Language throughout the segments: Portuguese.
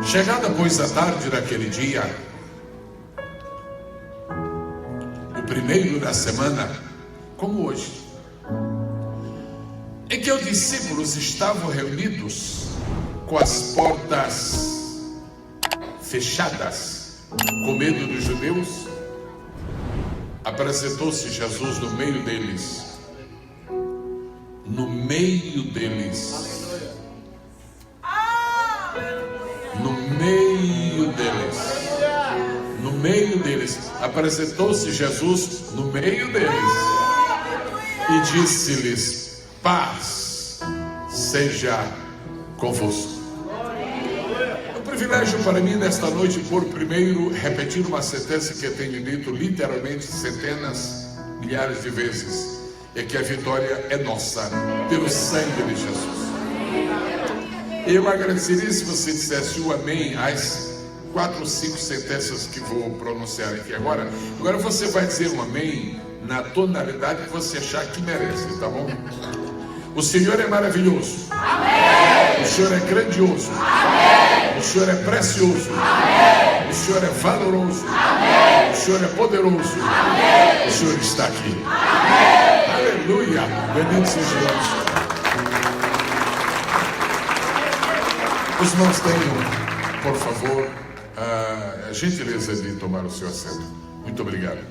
Chegada, pois, a tarde daquele dia, o primeiro da semana, como hoje, em que os discípulos estavam reunidos com as portas fechadas, com medo dos judeus, apresentou-se Jesus no meio deles. No meio deles. No meio deles. No meio deles. Apresentou-se Jesus no meio deles. E disse-lhes: paz seja convosco. É um privilégio para mim nesta noite, por primeiro, repetir uma sentença que eu tenho dito literalmente centenas, milhares de vezes. É que a vitória é nossa, pelo sangue de Jesus. Eu agradeceria se você dissesse o amém às 4 ou 5 sentenças que vou pronunciar aqui agora. Agora você vai dizer um amém na tonalidade que você achar que merece, tá bom? O Senhor é maravilhoso. Amém. O Senhor é grandioso. Amém. O Senhor é precioso. Amém. O Senhor é valoroso. Amém. O Senhor é poderoso. Amém. O Senhor está aqui. Amém. Aleluia. Bendito seja Deus. Os irmãos tenham, por favor, a gentileza de tomar o seu assento. Muito obrigado.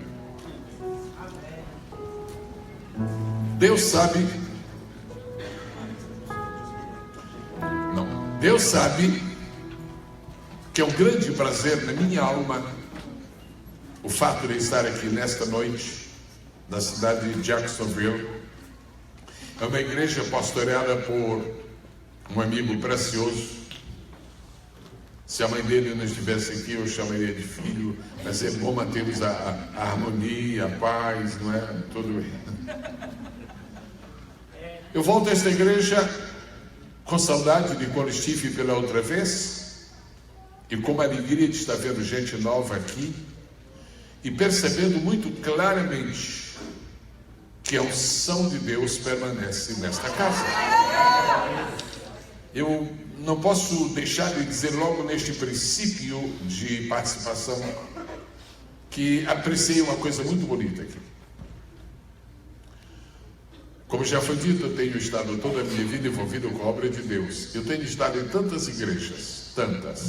Deus sabe. Deus sabe que é um grande prazer na minha alma o fato de estar aqui nesta noite na cidade de Jacksonville. É uma igreja pastoreada por um amigo precioso. Se a mãe dele não estivesse aqui, eu chamaria de filho, mas é bom mantermos a harmonia, a paz, não é? Tudo. Eu volto a esta igreja com saudade de quando estive pela outra vez, e com uma alegria de estar vendo gente nova aqui, e percebendo muito claramente que a unção de Deus permanece nesta casa. Eu não posso deixar de dizer logo neste princípio de participação que apreciei uma coisa muito bonita aqui. Como já foi dito, eu tenho estado toda a minha vida envolvido com a obra de Deus. Eu tenho estado em tantas igrejas, tantas,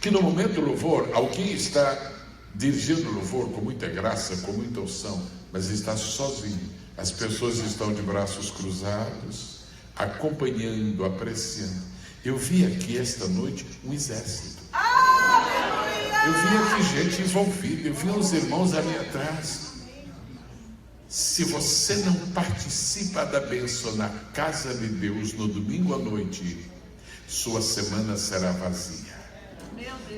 que no momento do louvor, alguém está dirigindo o louvor com muita graça, com muita unção, mas está sozinho. As pessoas estão de braços cruzados, acompanhando, apreciando. Eu vi aqui esta noite um exército. Eu vi aqui gente envolvida, eu vi uns irmãos ali atrás. Se você não participa da bênção na casa de Deus no domingo à noite, sua semana será vazia.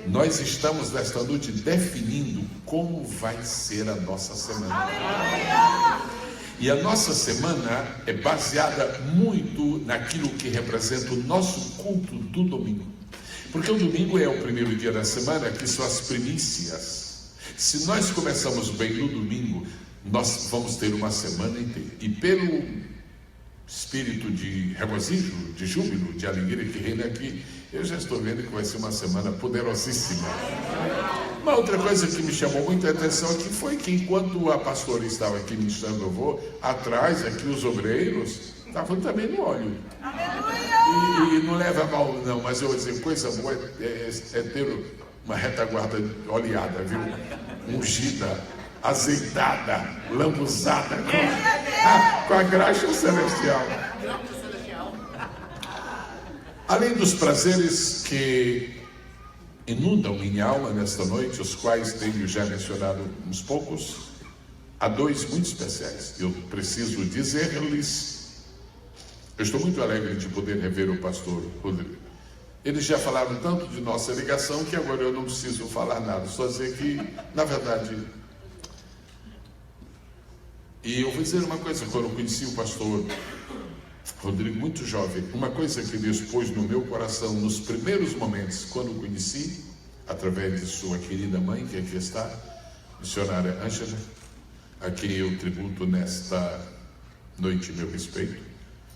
Nós estamos nesta noite definindo como vai ser a nossa semana. E a nossa semana é baseada muito naquilo que representa o nosso culto do domingo. Porque o domingo é o primeiro dia da semana, que são as primícias. Se nós começamos bem no domingo, nós vamos ter uma semana inteira. E pelo espírito de regozijo, de júbilo, de alegria que reina aqui, eu já estou vendo que vai ser uma semana poderosíssima. Uma outra coisa que me chamou muita atenção aqui foi que enquanto a pastora estava aqui ministrando louvor, atrás aqui os obreiros estavam também no óleo. E não leva mal não, mas eu vou dizer, coisa boa é ter uma retaguarda oleada, viu? Ungida, azeitada, lambuzada com a graxa celestial. Além dos prazeres que inundam minha alma nesta noite, os quais tenho já mencionado uns poucos, há 2 muito especiais. Eu preciso dizer-lhes, eu estou muito alegre de poder rever o pastor Rodrigo. Eles já falaram tanto de nossa ligação que agora eu não preciso falar nada, só dizer que, na verdade... E eu vou dizer uma coisa, quando eu conheci o pastor Rodrigo, muito jovem, uma coisa que Deus pôs no meu coração nos primeiros momentos, quando o conheci, através de sua querida mãe, que aqui está, missionária Ângela, a quem eu tributo nesta noite meu respeito,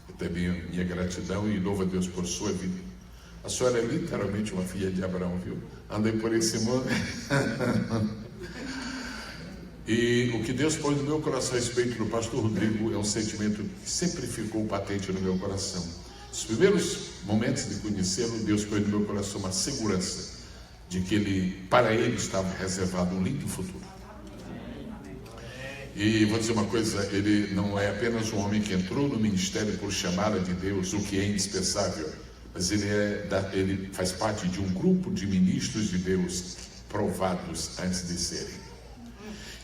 até minha gratidão, e louvo a Deus por sua vida. A senhora é literalmente uma filha de Abraão, viu? Andei por esse mundo. E o que Deus pôs no meu coração a respeito do pastor Rodrigo é um sentimento que sempre ficou patente no meu coração. Os primeiros momentos de conhecê-lo, Deus pôs no meu coração uma segurança de que para ele estava reservado um lindo futuro. E vou dizer uma coisa, ele não é apenas um homem que entrou no ministério por chamada de Deus, o que é indispensável, mas ele faz parte de um grupo de ministros de Deus provados antes de serem.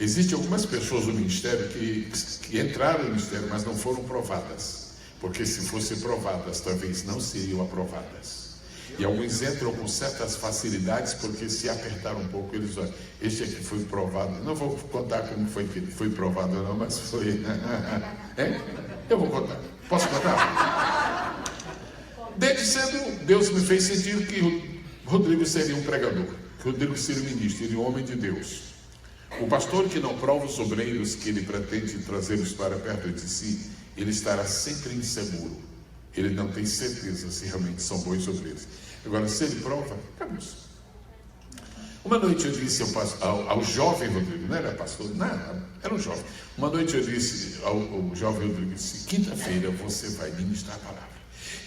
Existem algumas pessoas no ministério que entraram no ministério, mas não foram provadas, porque se fossem provadas, talvez não seriam aprovadas. E alguns entram com certas facilidades, porque se apertaram um pouco, eles olham, este aqui foi provado. Não vou contar como foi que ele foi provado não, mas foi... Eu vou contar. Posso contar? Desde cedo, Deus me fez sentir que Rodrigo seria um pregador, que Rodrigo seria um ministro, seria um homem de Deus. O pastor que não prova os obreiros que ele pretende trazê-los para perto de si, ele estará sempre inseguro. Ele não tem certeza se realmente são bons obreiros. Agora, se ele prova, acabou. Uma noite eu disse ao jovem Rodrigo, não era pastor, não, era um jovem. Uma noite eu disse ao jovem Rodrigo, quinta-feira você vai ministrar a palavra.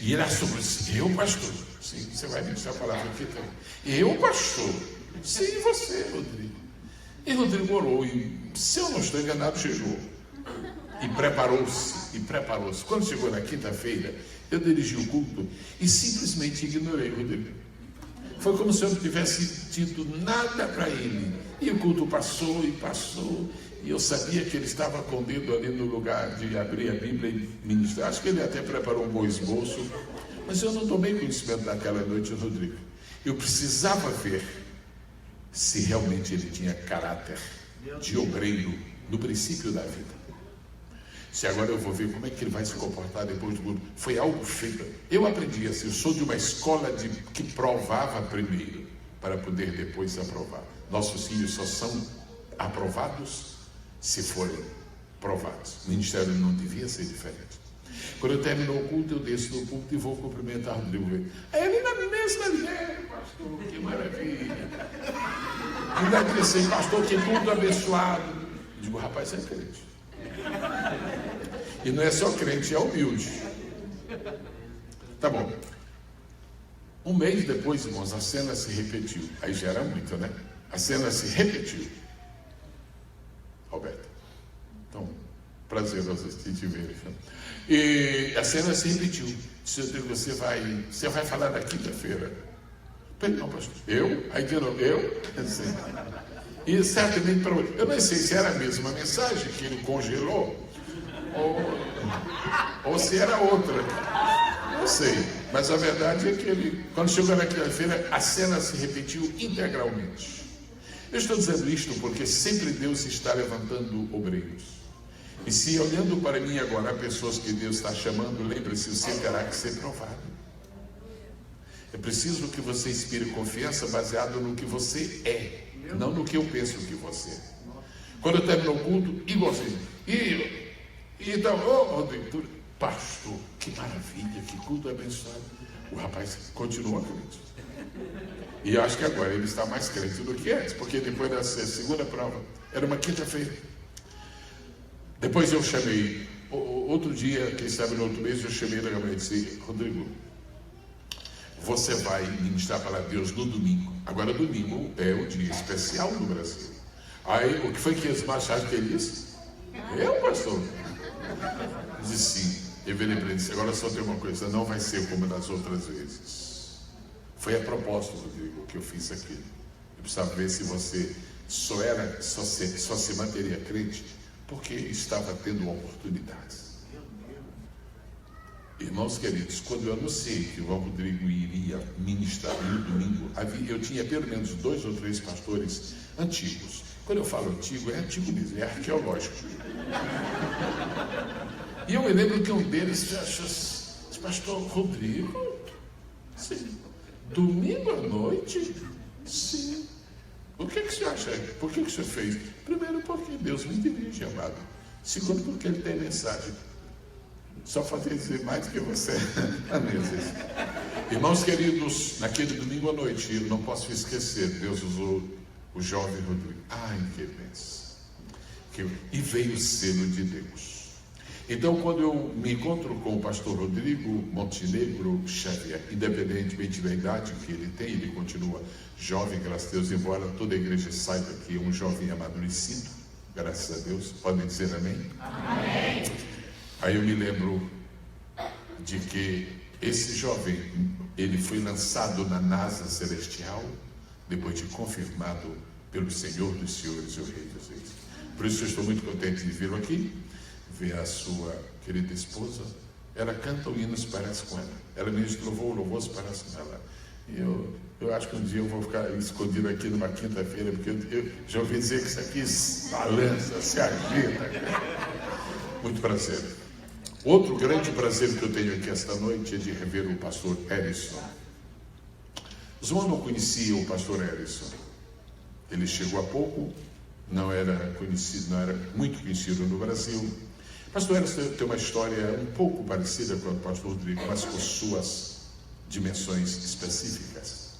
E ele assumiu, eu pastor? Sim, você vai ministrar a palavra quinta-feira. Eu pastor? Sim, você, Rodrigo. E Rodrigo orou, e se eu não estou enganado, chegou. E preparou-se. Quando chegou na quinta-feira, eu dirigi o culto e simplesmente ignorei o Rodrigo. Foi como se eu não tivesse tido nada para ele. E o culto passou, e eu sabia que ele estava com o dedo ali no lugar de abrir a Bíblia e ministrar. Acho que ele até preparou um bom esboço, mas eu não tomei conhecimento daquela noite, Rodrigo. Eu precisava ver se realmente ele tinha caráter de obreiro no princípio da vida. Se agora eu vou ver como é que ele vai se comportar depois do culto. Foi algo feito. Eu aprendi assim, eu sou de uma escola que provava primeiro, para poder depois aprovar. Nossos filhos só são aprovados se forem provados. O ministério não devia ser diferente. Quando eu termino o culto, eu desço do culto e vou cumprimentar o Rodrigo. Aí ele na mesma linha, pastor, que maravilha. Ainda disse assim, pastor, que culto abençoado. Eu digo, rapaz, é crente. E não é só crente, é humilde. Tá bom. Um mês depois, irmãos, a cena se repetiu. Aí já era muito, né? A cena se repetiu. Roberto. Então, prazeroso te ver. E a cena se repetiu. Disse, você vai falar na quinta-feira. Não, pastor. Eu? Aí de novo, eu? Assim. E certamente para eu não sei se era a mesma mensagem que ele congelou ou se era outra. Não sei. Mas a verdade é que ele, quando chegou naquela-feira, a cena se repetiu integralmente. Eu estou dizendo isto porque sempre Deus está levantando obreiros. E se olhando para mim agora, há pessoas que Deus está chamando, lembre-se, você terá que ser provado. É preciso que você inspire confiança baseado no que você é, não no que eu penso que você é. Quando eu termino o culto, igualzinho. E então, Rodrigo, pastor, que maravilha, que culto abençoado. O rapaz continua crente. E eu acho que agora ele está mais crente do que antes, porque depois dessa segunda prova, era uma quinta-feira. Depois eu chamei, outro dia, quem sabe no outro mês, eu chamei ele e disse, Rodrigo, você vai ministrar a palavra de Deus no domingo. Agora domingo é o dia especial no Brasil. Aí, o que foi que eles acharam que ele disse? Eu, pastor? Eu disse sim. Eu virei para ele e disse, agora só tem uma coisa, não vai ser como das outras vezes. Foi a propósito, Rodrigo, que eu fiz aquilo. Eu precisava ver se você só se manteria crente porque estava tendo oportunidades. Irmãos queridos, quando eu anunciei que o Rodrigo iria ministrar no domingo, eu tinha pelo menos 2 ou 3 pastores antigos. Quando eu falo antigo, é antigo mesmo, é arqueológico. E eu me lembro que um deles achou, pastor Rodrigo? Sim. Domingo à noite? Sim. O que você acha? Por que você fez? Primeiro, porque Deus me dirige, amado. Segundo, porque Ele tem mensagem. Só fazer dizer mais do que você. Amém, Jesus. Irmãos queridos, naquele domingo à noite, eu não posso esquecer, Deus usou o jovem Rodrigo. Ai, que bênção. E veio o selo de Deus. Então, quando eu me encontro com o pastor Rodrigo Montenegro Xavier, independentemente da idade que ele tem, ele continua jovem, graças a Deus, embora toda a igreja saiba que é um jovem amadurecido, graças a Deus. Podem dizer amém? Amém. Aí eu me lembro de que esse jovem, ele foi lançado na NASA celestial, depois de confirmado pelo Senhor dos Senhores e o Rei dos Reis. Por isso eu estou muito contente de vir aqui, ver a sua querida esposa. Ela canta o hino, se parece com ela. Ela ministra louvor, o louvor se parece com ela. E eu acho que um dia eu vou ficar escondido aqui numa quinta-feira, porque eu já ouvi dizer que isso aqui balança, se agita. Muito prazer. Outro grande prazer que eu tenho aqui esta noite é de rever o pastor Erison. João não conhecia o pastor Erison. Ele chegou há pouco, não era muito conhecido no Brasil. O pastor Erison tem uma história um pouco parecida com a do pastor Rodrigo, mas com suas dimensões específicas.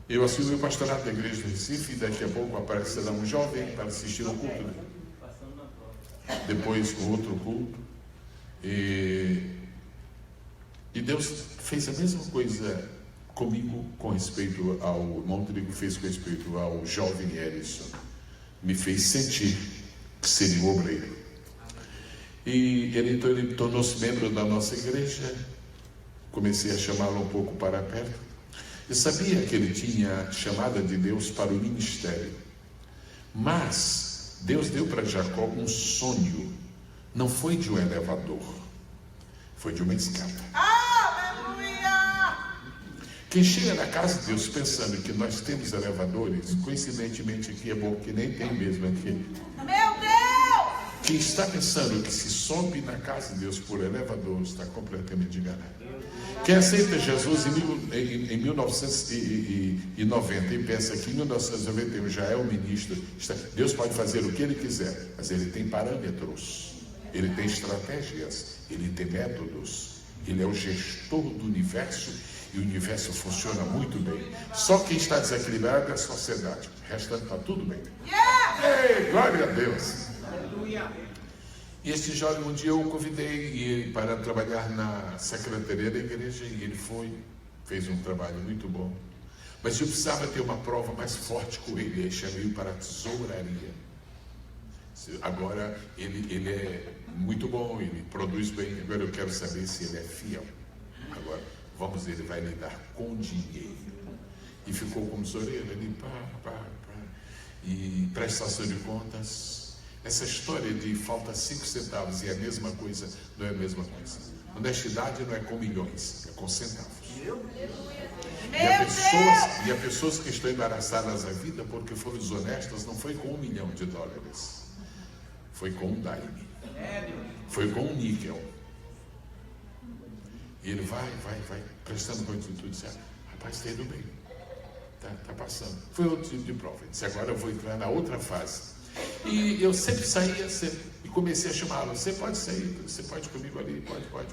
Eu assumi o pastorado da igreja do Recife e daqui a pouco aparecerá um jovem para assistir ao culto. Depois o outro culto. E Deus fez a mesma coisa comigo com respeito ao irmão Rodrigo, fez com respeito ao jovem Erison. Me fez sentir que seria o obreiro. E ele tornou-se membro da nossa igreja. Comecei a chamá-lo um pouco para perto. Eu sabia que ele tinha chamada de Deus para o ministério. Mas Deus deu para Jacó um sonho. Não foi de um elevador, foi de uma escada. Aleluia! Quem chega na casa de Deus pensando que nós temos elevadores, coincidentemente aqui é bom que nem tem mesmo aqui. Meu Deus! Quem está pensando que se sobe na casa de Deus por elevador está completamente enganado. Quem aceita Jesus em 1990 e pensa que em 1991 já é o ministro, Deus pode fazer o que ele quiser, mas ele tem parâmetros. Ele tem estratégias, ele tem métodos, ele é o gestor do universo e o universo funciona muito bem. Só quem está desequilibrado é a sociedade, o restante está tudo bem. Ei, glória a Deus! E este jovem, um dia eu o convidei para trabalhar na secretaria da igreja e ele fez um trabalho muito bom. Mas eu precisava ter uma prova mais forte com ele, aí chamei para a tesouraria. Agora ele é muito bom, ele produz bem. Agora eu quero saber se ele é fiel. Agora, vamos ver, ele vai lidar com dinheiro. E ficou como tesoureiro ali, e prestação de contas. Essa história de falta 5 centavos e é a mesma coisa, não é a mesma coisa. Honestidade não é com milhões, é com centavos. E há pessoas que estão embaraçadas à vida porque foram desonestas, não foi com $1 milhão, foi com um daime, foi com um níquel. E ele vai prestando conta de tudo, disse, rapaz, está indo bem, está passando. Foi outro tipo de prova. Ele disse, agora eu vou entrar na outra fase. E eu sempre saía e comecei a chamá-lo, você pode sair, você pode ir comigo ali, pode.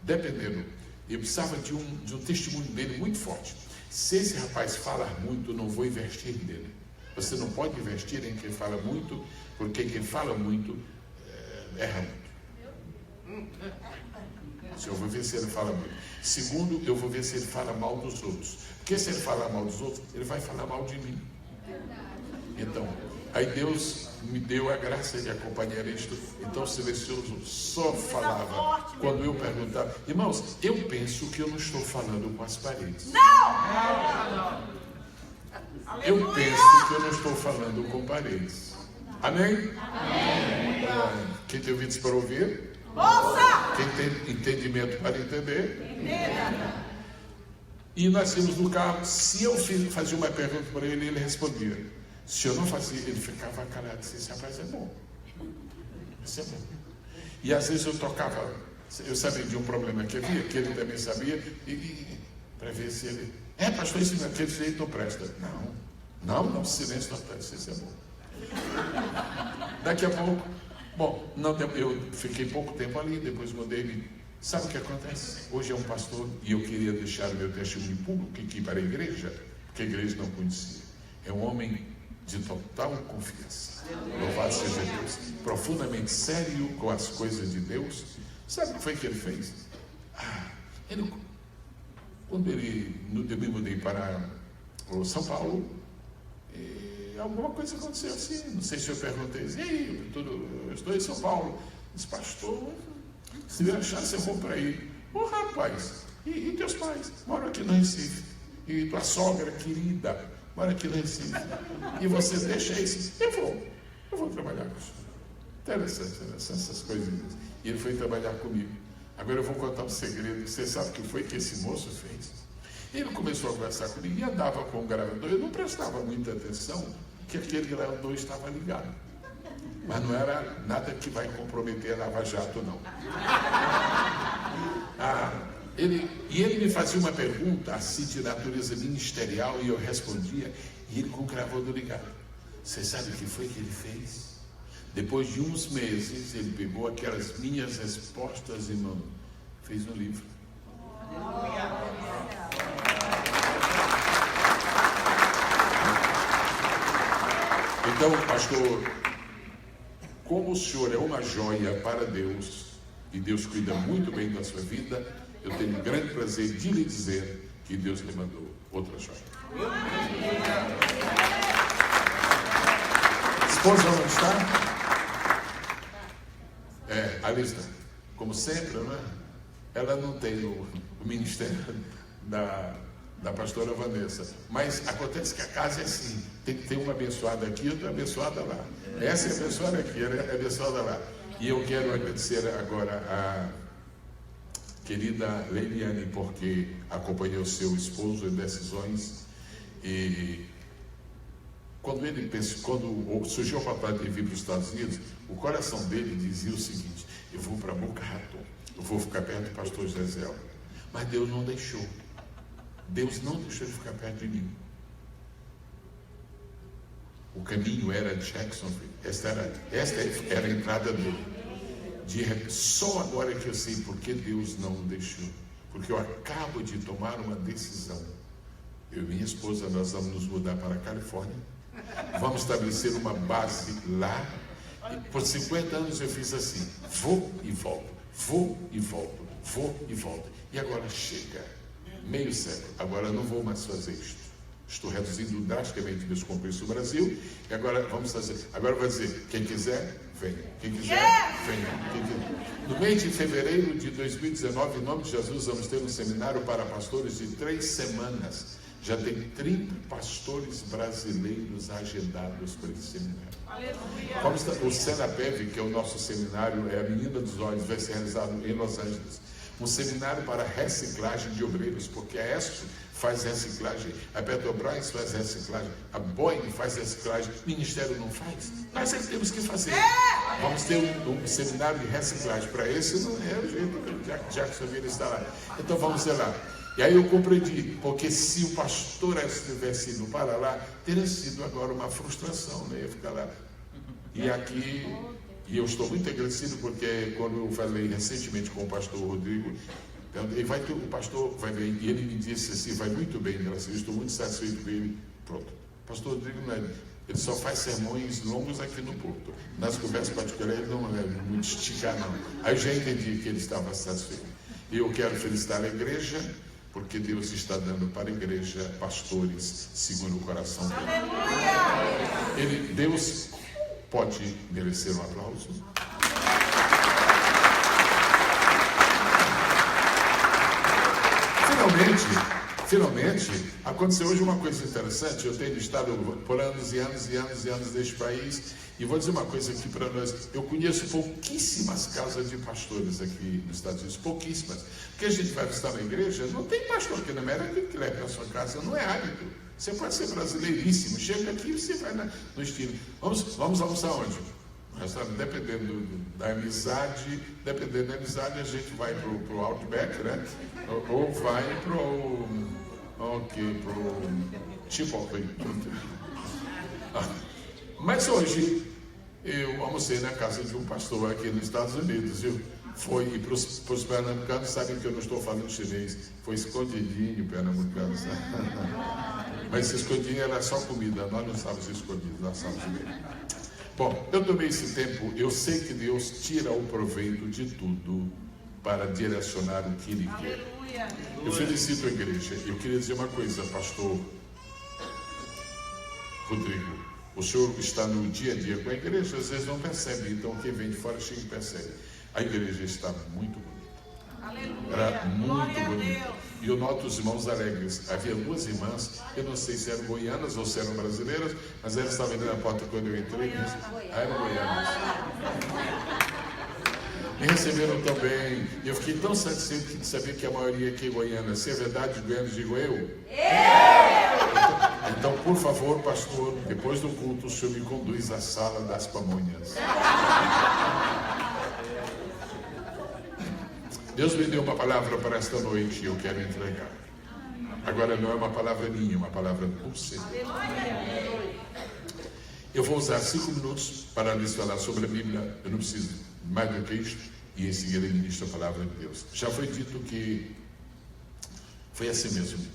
Dependendo, eu precisava de um testemunho dele muito forte. Se esse rapaz falar muito, eu não vou investir nele. Você não pode investir em quem fala muito, porque quem fala muito erra muito. Eu vou ver se ele fala muito. Segundo, eu vou ver se ele fala mal dos outros. Porque se ele falar mal dos outros, ele vai falar mal de mim. Então, aí Deus me deu a graça de acompanhar isto. Então o silencioso só falava quando eu perguntava. Irmãos, eu penso que eu não estou falando com as paredes. Não! Eu penso que eu não estou falando com paredes. Amém? Amém. Quem tem ouvidos para ouvir? Ouça! Quem tem entendimento para entender? Entenda. E nós íamos no carro. Se eu fazia uma pergunta para ele, ele respondia. Se eu não fazia, ele ficava calado. Esse rapaz é bom. Esse é bom. E às vezes eu tocava. Eu sabia de um problema que havia, que ele também sabia. Para ver se ele... pastor, isso naquele jeito não presta. Não, silêncio não presta. Esse é bom. Daqui a pouco... Bom, eu fiquei pouco tempo ali. Depois mandei ele Sabe o que acontece? Hoje é um pastor e eu queria deixar o meu testemunho público aqui para a igreja, porque a igreja não conhecia. É um homem de total confiança. Louvado seja Deus. Profundamente sério com as coisas de Deus. Sabe o que foi que ele fez? Quando eu me mudei para São Paulo, alguma coisa aconteceu assim. Não sei se eu perguntei, eu estou em São Paulo. Disse, pastor, se eu achasse eu vou para aí. Rapaz, e teus pais? Moram aqui no Recife. E tua sogra querida mora aqui no Recife. E você deixa isso? Eu vou trabalhar com isso. Interessante essas coisinhas. E ele foi trabalhar comigo. Agora eu vou contar um segredo. Você sabe o que foi que esse moço fez? Ele começou a conversar comigo e andava com o gravador. Eu não prestava muita atenção que aquele gravador estava ligado. Mas não era nada que vai comprometer a Lava Jato, não. Ele me fazia uma pergunta assim de natureza ministerial e eu respondia, e ele com o gravador ligado. Você sabe o que foi que ele fez? Depois de uns meses, ele pegou aquelas minhas respostas e fez um livro. Então, pastor, como o senhor é uma joia para Deus, e Deus cuida muito bem da sua vida, eu tenho um grande prazer de lhe dizer que Deus lhe mandou outra joia. Esposa não está? Ali está. Como sempre, não é? Ela não tem o ministério da pastora Vanessa. Mas acontece que a casa é assim. Tem que ter uma abençoada aqui e outra abençoada lá. Essa é abençoada aqui, ela é abençoada lá. E eu quero agradecer agora a querida Leiliane, porque acompanhou seu esposo em decisões. E quando surgiu a oportunidade de vir para os Estados Unidos, o coração dele dizia o seguinte: eu vou para Boca Raton, eu vou ficar perto do pastor Zezé. Mas Deus não deixou. Deus não deixou de ficar perto de mim. O caminho era Jacksonville. Esta era a entrada dele. Só agora que eu sei por que Deus não deixou. Porque eu acabo de tomar uma decisão. Eu e minha esposa, nós vamos nos mudar para a Califórnia. Vamos estabelecer uma base lá. E por 50 anos eu fiz assim: vou e volto, vou e volto, vou e volto. E agora chega, meio século. Agora eu não vou mais fazer isto. Estou reduzindo drasticamente meus compromissos no Brasil. E agora vamos fazer. Agora eu vou dizer: quem quiser, venha. Quem quiser, venha. No mês de fevereiro de 2019, em nome de Jesus, vamos ter um seminário para pastores de 3 semanas. Já tem 30 pastores brasileiros agendados para esse seminário. Aleluia. O Senapev, que é o nosso seminário, é a Menina dos Olhos, vai ser realizado em Los Angeles. Um seminário para reciclagem de obreiros, porque a ESP faz reciclagem, a Petrobras faz reciclagem, a Boeing faz reciclagem, o Ministério não faz. Nós é que temos que fazer. Vamos ter um seminário de reciclagem. Para esse não é o jeito que Jacksonville está lá. Então vamos lá. E aí eu compreendi, porque se o pastor tivesse ido para lá, teria sido agora uma frustração, né? Ia ficar lá. E aqui, e eu estou muito agradecido, porque quando eu falei recentemente com o pastor Rodrigo, o pastor vai ver, e ele me disse assim: vai muito bem, graças a Deus, estou muito satisfeito com ele. Pronto. O pastor Rodrigo ele só faz sermões longos aqui no Porto. Nas conversas particulares ele não é muito esticar, não. Aí eu já entendi que ele estava satisfeito. E eu quero felicitar a igreja, porque Deus está dando para a igreja pastores segundo o coração dele. Deus pode merecer um aplauso. Finalmente, aconteceu hoje uma coisa interessante. Eu tenho estado por anos e anos e anos e anos neste país, e vou dizer uma coisa aqui para nós: eu conheço pouquíssimas casas de pastores aqui nos Estados Unidos, pouquíssimas. Porque a gente vai visitar uma igreja, não tem pastor aqui na América que leve para sua casa, não é hábito. Você pode ser brasileiríssimo, chega aqui e você vai no estilo. Vamos almoçar onde? Dependendo da amizade, a gente vai para o Outback, né? Ou vai para o Chipotle. Mas hoje eu almocei na casa de um pastor aqui nos Estados Unidos, viu? Foi, e para os pernambucanos sabem que eu não estou falando chinês, foi escondidinho pernambucano, sabe? Mas esse escondidinho era só comida, nós não estávamos escondidos, nós estávamos bem. Bom, eu tomei esse tempo, eu sei que Deus tira o proveito de tudo para direcionar o que Ele quer. Eu felicito a igreja. Eu queria dizer uma coisa, pastor Rodrigo. O senhor está no dia a dia com a igreja, às vezes não percebe, então quem vem de fora chega e percebe. A igreja está muito bonita. Aleluia. Era muito bonita. E eu noto os irmãos alegres. Havia duas irmãs, eu não sei se eram goianas ou se eram brasileiras, mas elas estavam ali na porta quando eu entrei. Eram goianas. Me receberam tão bem. Eu fiquei tão satisfeito de saber que a maioria aqui é goiana. Se é verdade, goianos, digo eu. Então, por favor, pastor, depois do culto, o senhor me conduz à sala das pamonhas. Deus me deu uma palavra para esta noite e eu quero entregar. Agora não é uma palavra minha, é uma palavra do Senhor. Eu vou usar 5 minutos para lhes falar sobre a Bíblia. Eu não preciso mais do que isso. E em seguida eu ministro a palavra de Deus. Já foi dito que foi assim mesmo.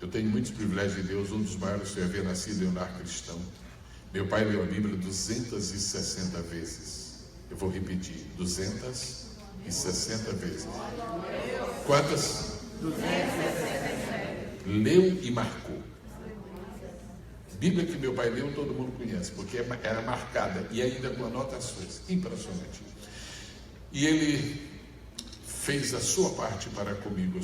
Eu tenho muitos privilégios de Deus. Um dos maiores foi haver nascido em um lar cristão. Meu pai leu a Bíblia 260 vezes. Eu vou repetir, 260 vezes. Quantas? 267. Leu e marcou. Bíblia que meu pai leu, todo mundo conhece, porque era marcada e ainda com anotações. Impressionante. E ele fez a sua parte para comigo.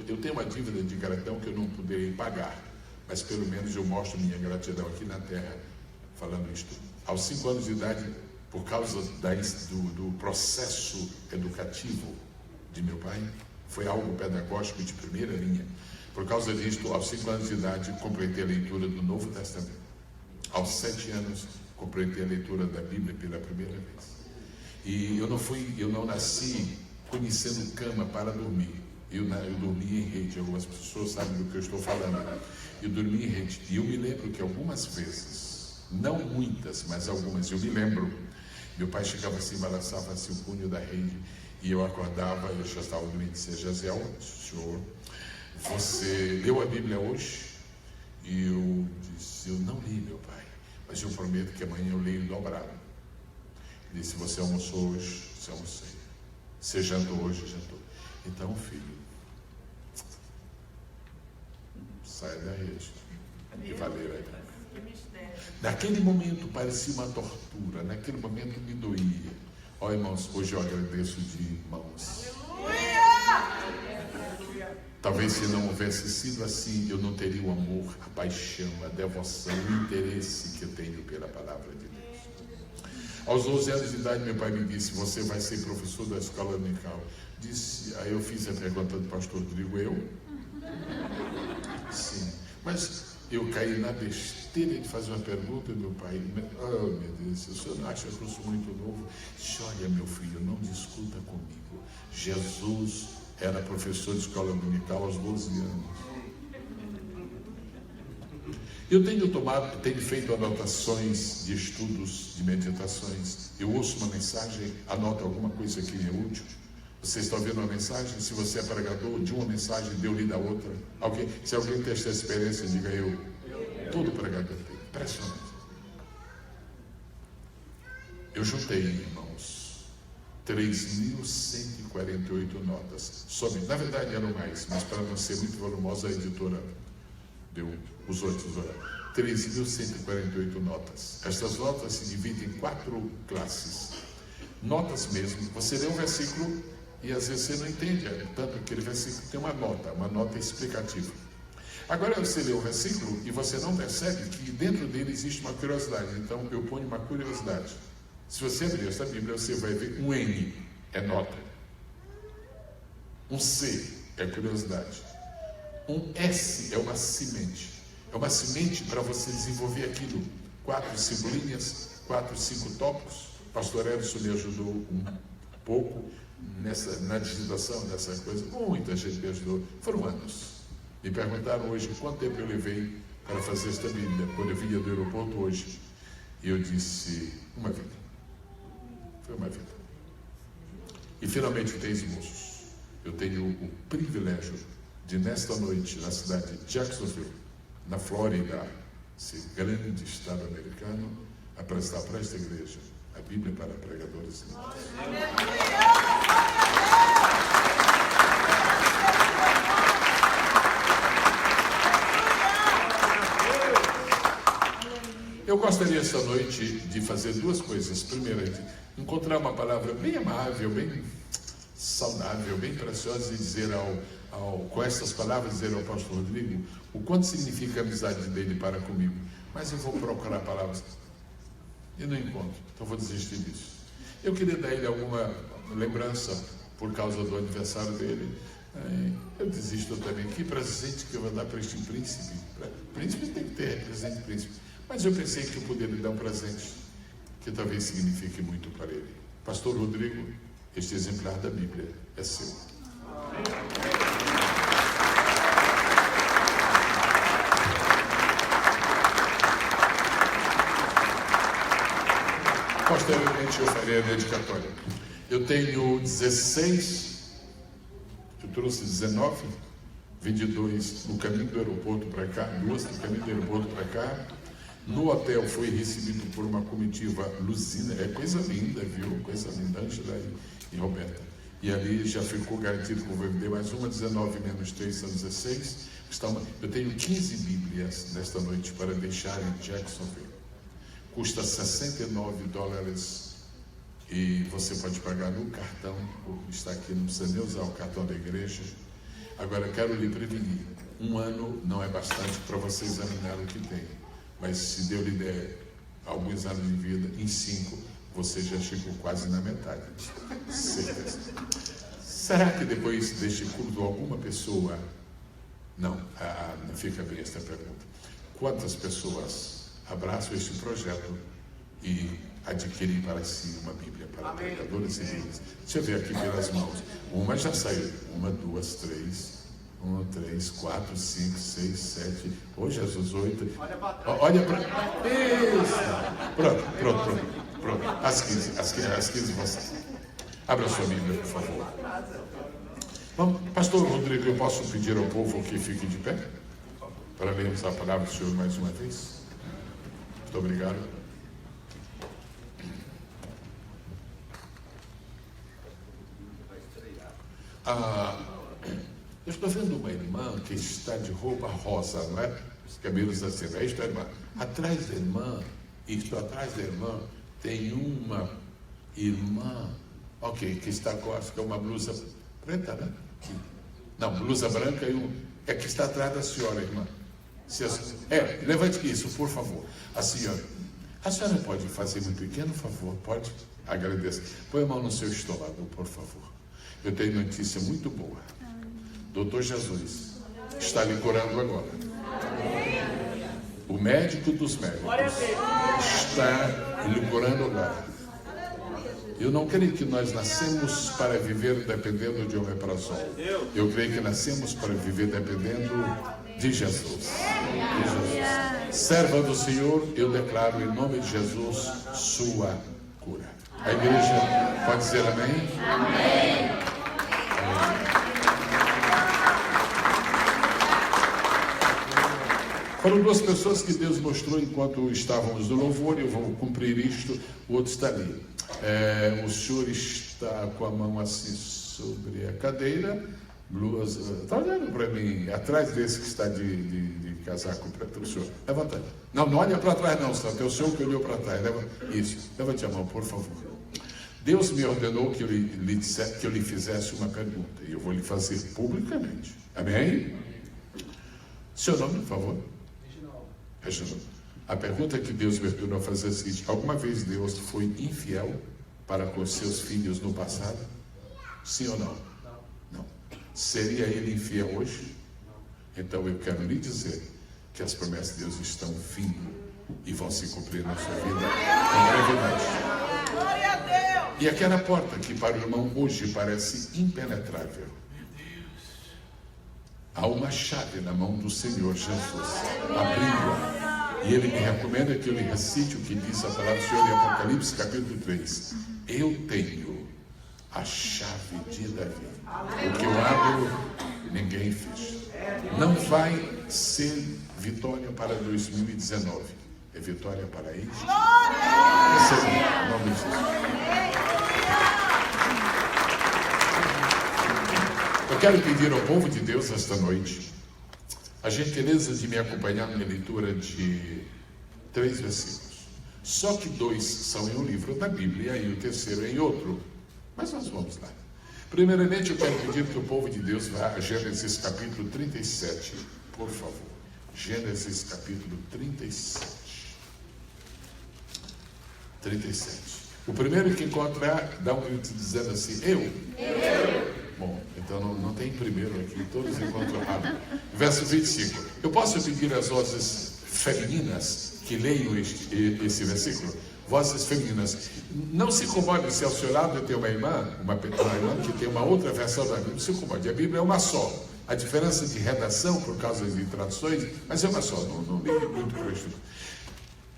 Eu tenho uma dívida de gratidão que eu não poderei pagar, mas pelo menos eu mostro minha gratidão aqui na terra, falando isto. Aos 5 anos de idade, por causa do processo educativo de meu pai, foi algo pedagógico de primeira linha. Por causa disto, aos 5 anos de idade, completei a leitura do Novo Testamento. Aos 7 anos, completei a leitura da Bíblia pela primeira vez. E eu não nasci conhecendo cama para dormir. Eu dormi em rede. Algumas pessoas sabem do que eu estou falando. Eu dormi em rede. E eu me lembro que algumas vezes, não muitas, mas algumas, eu me lembro, meu pai chegava assim, balançava assim o punho da rede, e eu acordava, eu já estava dormindo, e dizia: Jaziel, senhor, você leu a Bíblia hoje? E eu disse: eu não li, meu pai, mas eu prometo que amanhã eu leio dobrado. Ele disse: você almoçou hoje? Você almocei. Você jantou hoje? Jantou. Então, filho, sai da rede e valeu aí. Naquele momento parecia uma tortura, naquele momento me doía. Ó, irmãos, hoje eu agradeço de mãos. Talvez se não houvesse sido assim, eu não teria o amor, a paixão, a devoção, o interesse que eu tenho pela palavra de Deus. Aos 12 anos de idade, meu pai me disse: você vai ser professor da escola dominical. Aí eu fiz a pergunta do pastor Rodrigo: eu? Sim. Mas eu caí na besteira de fazer uma pergunta, meu pai: oh, meu Deus, o senhor não acha que eu sou muito novo? Disse: olha, meu filho, não discuta comigo. Jesus era professor de escola dominical aos 12 anos. Eu tenho feito anotações de estudos, de meditações. Eu ouço uma mensagem, anoto alguma coisa que é útil. Você está ouvindo uma mensagem? Se você é pregador, de uma mensagem deu lida a outra. Se alguém tem essa experiência, diga eu. Todo pregador tem. Impressionante. Eu juntei, irmãos, 3.148 notas. Na verdade eram mais, mas para não ser muito volumosa, a editora deu os outros. 3.148 notas. Estas notas se dividem em 4 classes. Notas mesmo. Você lê um versículo e às vezes você não entende, tanto aquele versículo tem uma nota explicativa. Agora você lê o versículo e você não percebe que dentro dele existe uma curiosidade. Então eu ponho uma curiosidade. Se você abrir esta Bíblia, você vai ver um N é nota, um C é curiosidade, um S é uma semente. É uma semente para você desenvolver aquilo. 4, 5 linhas, 4, 5 tópicos. Pastor Edson me ajudou um pouco na digitação dessa coisa. Muita gente me ajudou. Foram anos. Me perguntaram hoje quanto tempo eu levei para fazer esta Bíblia. Quando eu vinha do aeroporto hoje, eu disse: uma vida. Foi uma vida. E finalmente tem esboços. Eu tenho o privilégio de, nesta noite, na cidade de Jacksonville, na Flórida, esse grande estado americano, apresentar para esta igreja a Bíblia para pregadores. Eu gostaria esta noite de fazer duas coisas. Primeiro, encontrar uma palavra bem amável, bem saudável, bem preciosa e dizer com estas palavras, dizer ao pastor Rodrigo o quanto significa a amizade dele para comigo. Mas eu vou procurar palavras e não encontro, então vou desistir disso. Eu queria dar a ele alguma lembrança por causa do aniversário dele. Eu desisto também. Que presente que eu vou dar para este príncipe? Príncipe tem que ter presente príncipe. Mas eu pensei que eu poderia lhe dar um presente que talvez signifique muito para ele. Pastor Rodrigo, este exemplar da Bíblia é seu. Posteriormente eu farei a dedicatória. Eu tenho 16, eu trouxe 19, 22 no caminho do aeroporto para cá, 2 no caminho do aeroporto para cá. No hotel foi recebido por uma comitiva Luzina, é coisa linda, viu? Coisa linda, Ângela e Roberta. E ali já ficou garantido que eu vou vender mais uma, 19 menos 3 são 16. Eu tenho 15 Bíblias nesta noite para deixar em Jacksonville. Custa $69 e você pode pagar no cartão, está aqui, não precisa nem usar o cartão da igreja. Agora, quero lhe prevenir, 1 ano não é bastante para você examinar o que tem. Mas se Deus lhe der alguns anos de vida, em 5, você já chegou quase na metade. Certeza. Será que depois deste culto alguma pessoa... Não fica bem esta pergunta. Quantas pessoas abraçam este projeto e adquirem para si uma Bíblia para pregadores e líderes? Deixa eu ver aqui pelas mãos. Uma já saiu. 1, 2, 3... 1, 3, 4, 5, 6, 7. Ô Jesus, 8. Olha para. Isso! Pronto. Às 15 você. Abra sua Bíblia, por favor. Vamos, pastor Rodrigo, eu posso pedir ao povo que fique de pé? Para lermos a palavra do Senhor mais uma vez? Muito obrigado. Eu estou vendo uma irmã que está de roupa rosa, não é? Os cabelos assim, é isto, irmã? Atrás da irmã, tem uma irmã, que está com, acho que é uma blusa preta, né? Não, blusa branca e que está atrás da senhora, irmã. Levante isso, por favor. A senhora pode fazer um pequeno favor, pode? Agradeço. Põe a mão no seu estômago, por favor. Eu tenho notícia muito boa. Doutor Jesus está lhe curando agora. O médico dos médicos está lhe curando agora. Eu não creio que nós nascemos para viver dependendo de omeprazol. Eu creio que nascemos para viver dependendo de Jesus. Serva do Senhor, eu declaro em nome de Jesus sua cura. A igreja pode dizer amém? Amém. Foram 2 pessoas que Deus mostrou enquanto estávamos no louvor, eu vou cumprir isto, o outro está ali. O senhor está com a mão assim sobre a cadeira, está olhando para mim, atrás desse que está de casaco preto, o senhor. Levanta. Não olha para trás não, só tem o senhor que olhou para trás. Isso, levante a mão, por favor. Deus me ordenou que eu lhe fizesse uma pergunta, e eu vou lhe fazer publicamente. Amém? Seu nome, por favor? Reginaldo. A pergunta que Deus me ordenou a fazer é a seguinte: alguma vez Deus foi infiel para com seus filhos no passado? Sim ou não? Não. Seria ele infiel hoje? Então eu quero lhe dizer que as promessas de Deus estão vindo e vão se cumprir na sua vida com brevidade. Glória a Deus! E aquela porta que para o irmão hoje parece impenetrável, há uma chave na mão do Senhor Jesus, abrindo-a. E ele me recomenda que eu lhe recite o que diz a palavra do Senhor em Apocalipse capítulo 3. Eu tenho a chave de Davi. O que eu abro, ninguém fez. Não vai ser vitória para 2019. É vitória para este. Receba em nome de Jesus. Eu quero pedir ao povo de Deus esta noite a gentileza de me acompanhar na leitura de 3 versículos. Só que 2 são em um livro da Bíblia e o terceiro em outro. Mas nós vamos lá. Primeiramente, eu quero pedir que o povo de Deus vá a Gênesis capítulo 37, por favor. Gênesis capítulo 37. O primeiro que encontrar, dá um grito dizendo assim, eu. Bom, então não tem primeiro aqui, todos encontram errado. Verso 25. Eu posso pedir às vozes femininas que leiam esse versículo? Vozes femininas. Não se incomode se ao seu lado tem uma irmã que tem uma outra versão da Bíblia. Não se incomode, a Bíblia é uma só. A diferença de redação, por causa de traduções, mas é uma só, não ligue muito para isso.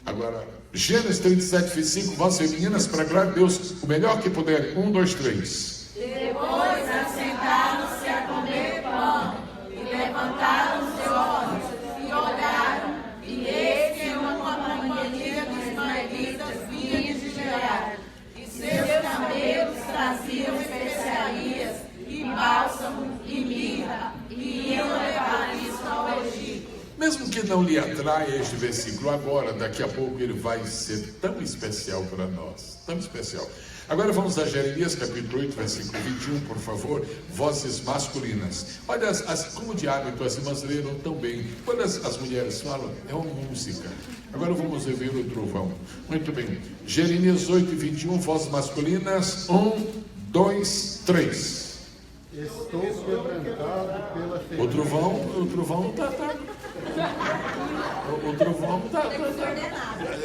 Agora, Gênesis 37, 25, vozes femininas, para a glória de Deus, o melhor que puderem. 1, 2, 3. Depois assentaram-se a comer pão, e levantaram os olhos, e olharam, e eis que uma companhia dos ismaelitas vinha de Gerar, e seus camelos traziam especiarias, e bálsamo, e mirra, e iam levar isso ao Egito. Mesmo que não lhe atraia este versículo agora, daqui a pouco ele vai ser tão especial para nós, tão especial. Agora vamos a Jeremias capítulo 8, versículo 21, por favor, vozes masculinas. Olha, como de hábito as irmãs leram tão bem. Quando as mulheres falam, é uma música. Agora vamos ver o trovão. Muito bem. Jeremias 8, 21, vozes masculinas. 1, 2, 3. Estou quebrantado pela ferida. O trovão está. O trovão está.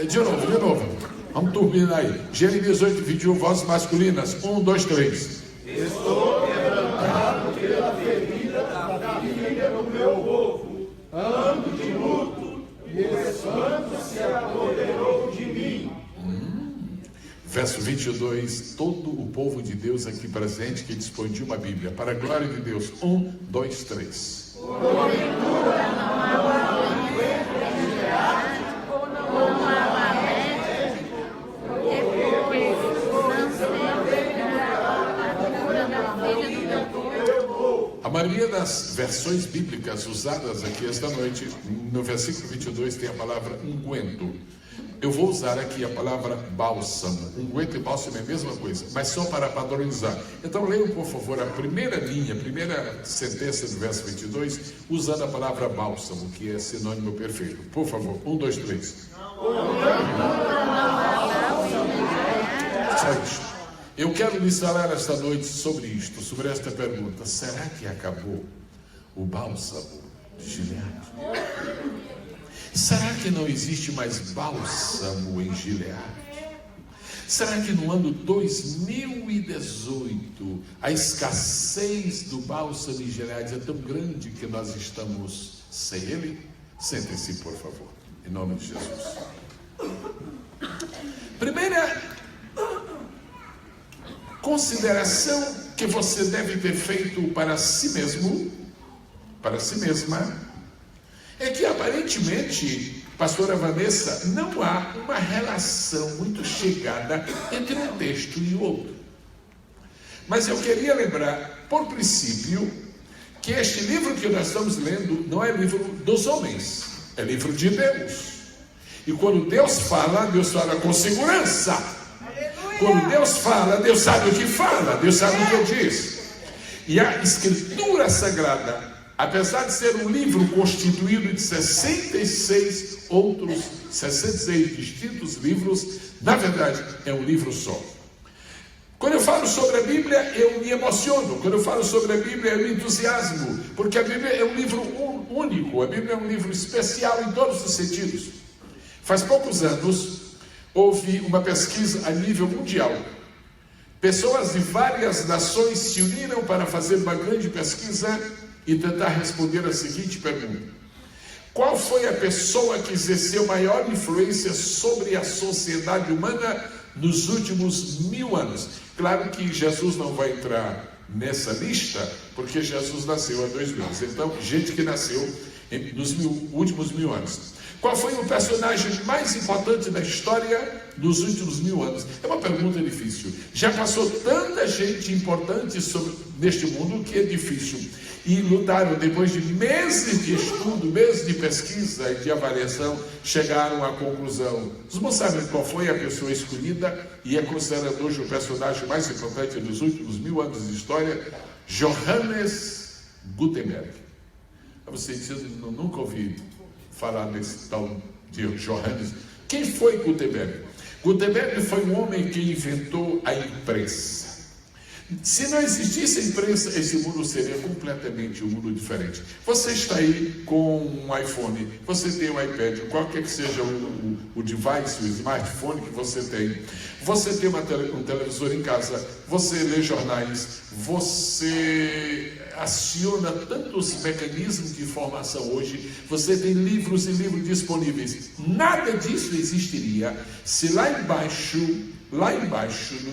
De novo. Vamos turbinar aí. Jeremias 8, 21, vozes masculinas. 1, 2, 3. Estou quebrantado pela ferida da filha do meu povo. Ando de luto, e espanto se apoderou de mim. Verso 22, todo o povo de Deus aqui presente que dispõe de uma Bíblia, para a glória de Deus. 1, 2, 3. Porventura não há uma não há médico, porque não se A maioria das versões bíblicas usadas aqui esta noite, no versículo 22 tem a palavra unguento. Eu vou usar aqui a palavra bálsamo. Unguento e bálsamo é a mesma coisa, mas só para padronizar. Então leiam, por favor, a primeira linha, a primeira sentença do verso 22, usando a palavra bálsamo, que é sinônimo perfeito. Por favor, 1, 2, 3. Só isso. Eu quero lhes falar esta noite sobre isto, sobre esta pergunta. Será que acabou o bálsamo de Gileade? Será que não existe mais bálsamo em Gileade? Será que no ano 2018 a escassez do bálsamo em Gileade é tão grande que nós estamos sem ele? Sentem-se, por favor, em nome de Jesus. Primeira consideração que você deve ter feito para si mesmo, para si mesma, é que aparentemente, pastora Vanessa, não há uma relação muito chegada entre um texto e o outro. Mas eu queria lembrar, por princípio, que este livro que nós estamos lendo não é livro dos homens, é livro de Deus. E quando Deus fala com segurança. Quando Deus fala, Deus sabe o que fala, Deus sabe o que diz. E a Escritura Sagrada, apesar de ser um livro constituído de 66 distintos livros, na verdade é um livro só. Quando eu falo sobre a Bíblia, eu me emociono. Quando eu falo sobre a Bíblia, eu me entusiasmo, porque a Bíblia é um livro único, a Bíblia é um livro especial em todos os sentidos. Faz poucos anos, houve uma pesquisa a nível mundial. Pessoas de várias nações se uniram para fazer uma grande pesquisa e tentar responder a seguinte pergunta: qual foi a pessoa que exerceu maior influência sobre a sociedade humana nos últimos 1000 anos. Claro que Jesus não vai entrar nessa lista, porque Jesus nasceu há 2000 anos. Então, gente que nasceu nos últimos 1000 anos. Qual foi o personagem mais importante da história dos últimos 1000 anos? É uma pergunta difícil. Já passou tanta gente importante neste mundo que é difícil. E lutaram, depois de meses de estudo, meses de pesquisa e de avaliação, chegaram à conclusão. Os irmãos sabem qual foi a pessoa escolhida e é considerado hoje o personagem mais importante dos últimos 1000 anos de história? Johannes Gutenberg. Você diz, eu nunca ouvi falar desse tal de Johannes. Quem foi Gutenberg? Gutenberg foi um homem que inventou a imprensa. Se não existisse a imprensa, esse mundo seria completamente um mundo diferente. Você está aí com um iPhone, você tem um iPad, qualquer que seja o device, o smartphone que você tem um televisor em casa, você lê jornais, você aciona tantos mecanismos de informação hoje, você tem livros e livros disponíveis. Nada disso existiria se lá embaixo,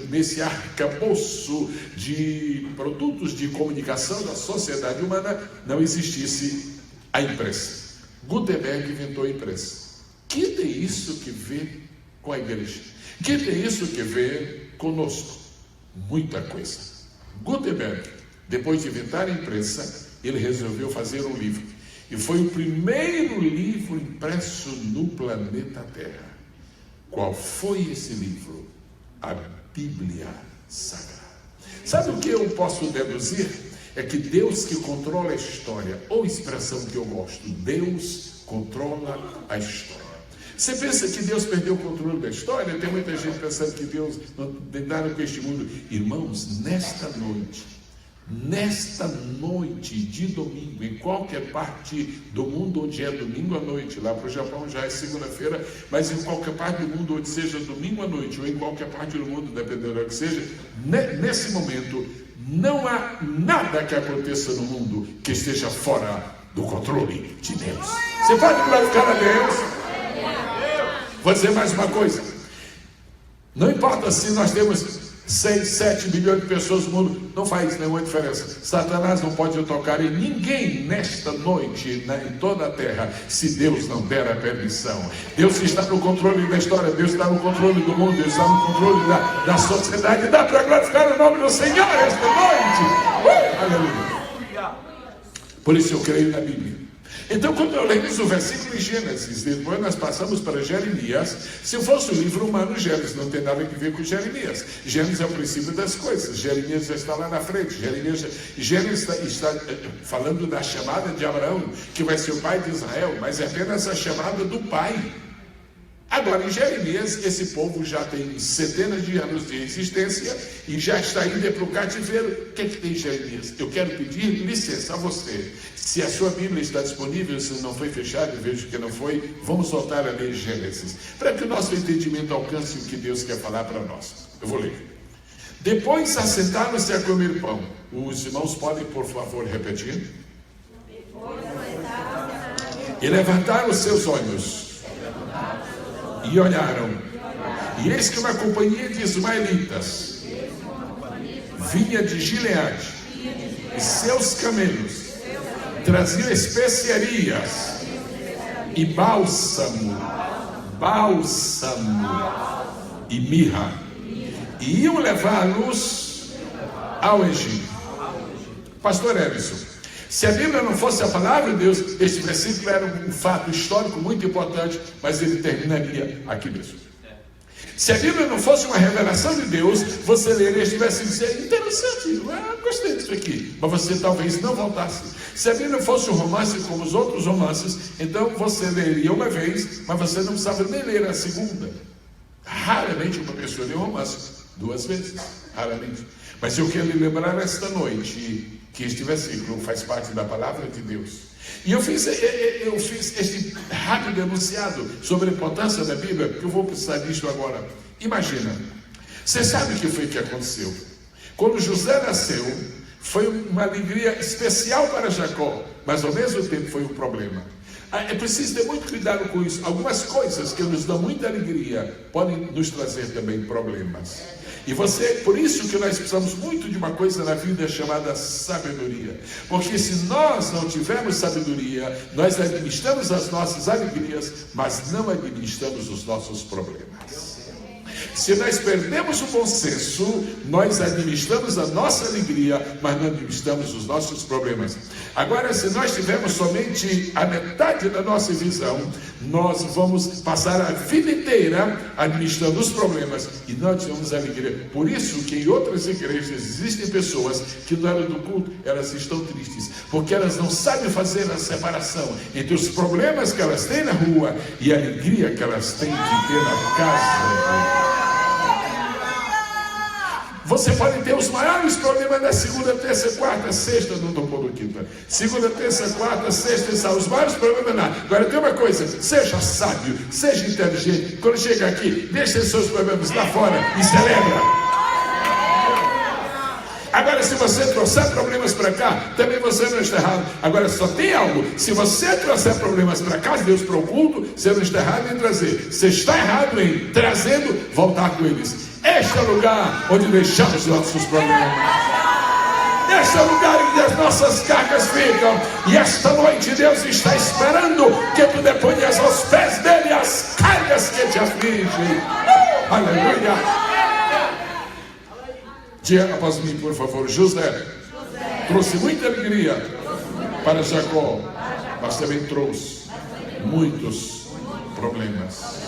nesse arcabouço de produtos de comunicação da sociedade humana, não existisse a imprensa. Gutenberg inventou a imprensa. Que tem isso que ver com a igreja? Que tem isso que ver conosco? Muita coisa. Gutenberg, depois de inventar a imprensa, ele resolveu fazer um livro. E foi o primeiro livro impresso no planeta Terra. Qual foi esse livro? A Bíblia Sagrada. Sabe o que eu posso deduzir? É que Deus que controla a história, ou expressão que eu gosto, Deus controla a história. Você pensa que Deus perdeu o controle da história? Tem muita gente pensando que Deus não tem nada com este mundo. Irmãos, nesta noite de domingo, em qualquer parte do mundo onde é domingo à noite, lá para o Japão já é segunda-feira, mas em qualquer parte do mundo onde seja domingo à noite, ou em qualquer parte do mundo, dependendo do que seja, nesse momento, não há nada que aconteça no mundo que esteja fora do controle de Deus. Você pode glorificar a Deus? Vou dizer mais uma coisa. Não importa se nós temos 6, 7 bilhões de pessoas no mundo, não faz nenhuma diferença. Satanás não pode tocar em ninguém nesta noite, em toda a terra, se Deus não der a permissão. Deus está no controle da história, Deus está no controle do mundo, Deus está no controle da sociedade. Dá para glorificar o nome do Senhor esta noite. Aleluia. Por isso eu creio na Bíblia. Então, quando eu lemos o versículo em Gênesis, depois nós passamos para Jeremias. Se fosse o livro humano, Gênesis não tem nada a ver com Jeremias. Gênesis é o princípio das coisas. Jeremias já está lá na frente. Gênesis está falando da chamada de Abraão, que vai ser o pai de Israel, mas é apenas a chamada do pai. Agora, em Jeremias, esse povo já tem centenas de anos de existência e já está indo para o cativeiro. O que é que tem em Jeremias? Eu quero pedir licença a você. Se a sua Bíblia está disponível, se não foi fechada, eu vejo que não foi, vamos voltar a ler Gênesis, para que o nosso entendimento alcance o que Deus quer falar para nós. Eu vou ler. Depois assentaram-se a comer pão. Os irmãos podem, por favor, repetir? E levantaram os seus olhos. E olharam, e eis que uma companhia de ismaelitas vinha de Gileade, e seus camelos traziam especiarias e bálsamo e mirra, e iam levá-los ao Egito. Pastor Edson, se a Bíblia não fosse a palavra de Deus, este versículo era um fato histórico muito importante, mas ele terminaria aqui mesmo. Se a Bíblia não fosse uma revelação de Deus, você leria este versículo e dizer, interessante, gostei disso aqui, mas você talvez não voltasse. Se a Bíblia fosse um romance como os outros romances, então você leria uma vez, mas você não precisava nem ler a segunda. Raramente uma pessoa lê um romance 2 vezes, raramente. Mas eu quero lhe lembrar esta noite que este versículo faz parte da palavra de Deus. E eu fiz este rápido enunciado sobre a importância da Bíblia, porque eu vou precisar disso agora. Imagina, você sabe o que foi que aconteceu? Quando José nasceu, foi uma alegria especial para Jacó, mas ao mesmo tempo foi um problema. É preciso ter muito cuidado com isso. Algumas coisas que nos dão muita alegria podem nos trazer também problemas. E por isso que nós precisamos muito de uma coisa na vida chamada sabedoria. Porque se nós não tivermos sabedoria, nós administramos as nossas alegrias, mas não administramos os nossos problemas. Se nós perdemos o bom senso, nós administramos a nossa alegria, mas não administramos os nossos problemas. Agora, se nós tivermos somente a metade da nossa visão, nós vamos passar a vida inteira administrando os problemas e não tivemos alegria. Por isso que em outras igrejas existem pessoas que na hora do culto, elas estão tristes, porque elas não sabem fazer a separação entre os problemas que elas têm na rua e a alegria que elas têm de ter na casa. Você pode ter os maiores problemas na segunda, terça, quarta, sexta, não estou pondo quinta. Segunda, terça, quarta, sexta, sábado, os maiores problemas lá. Agora tem uma coisa, seja sábio, seja inteligente. Quando chega aqui, deixe seus problemas lá fora e celebra. Agora, se você trouxer problemas para cá, também você não está errado. Agora, só tem algo: se você trouxer problemas para cá, Deus para o culto, você não está errado em trazer. Você está errado em trazendo, voltar com eles. Este é o lugar onde deixamos os nossos problemas. Este é o lugar onde as nossas cargas ficam. E esta noite Deus está esperando que tu deponhas aos pés dele as cargas que te afligem. Aleluia. Diga após mim, por favor. José trouxe muita alegria para Jacó, mas também trouxe muitos problemas.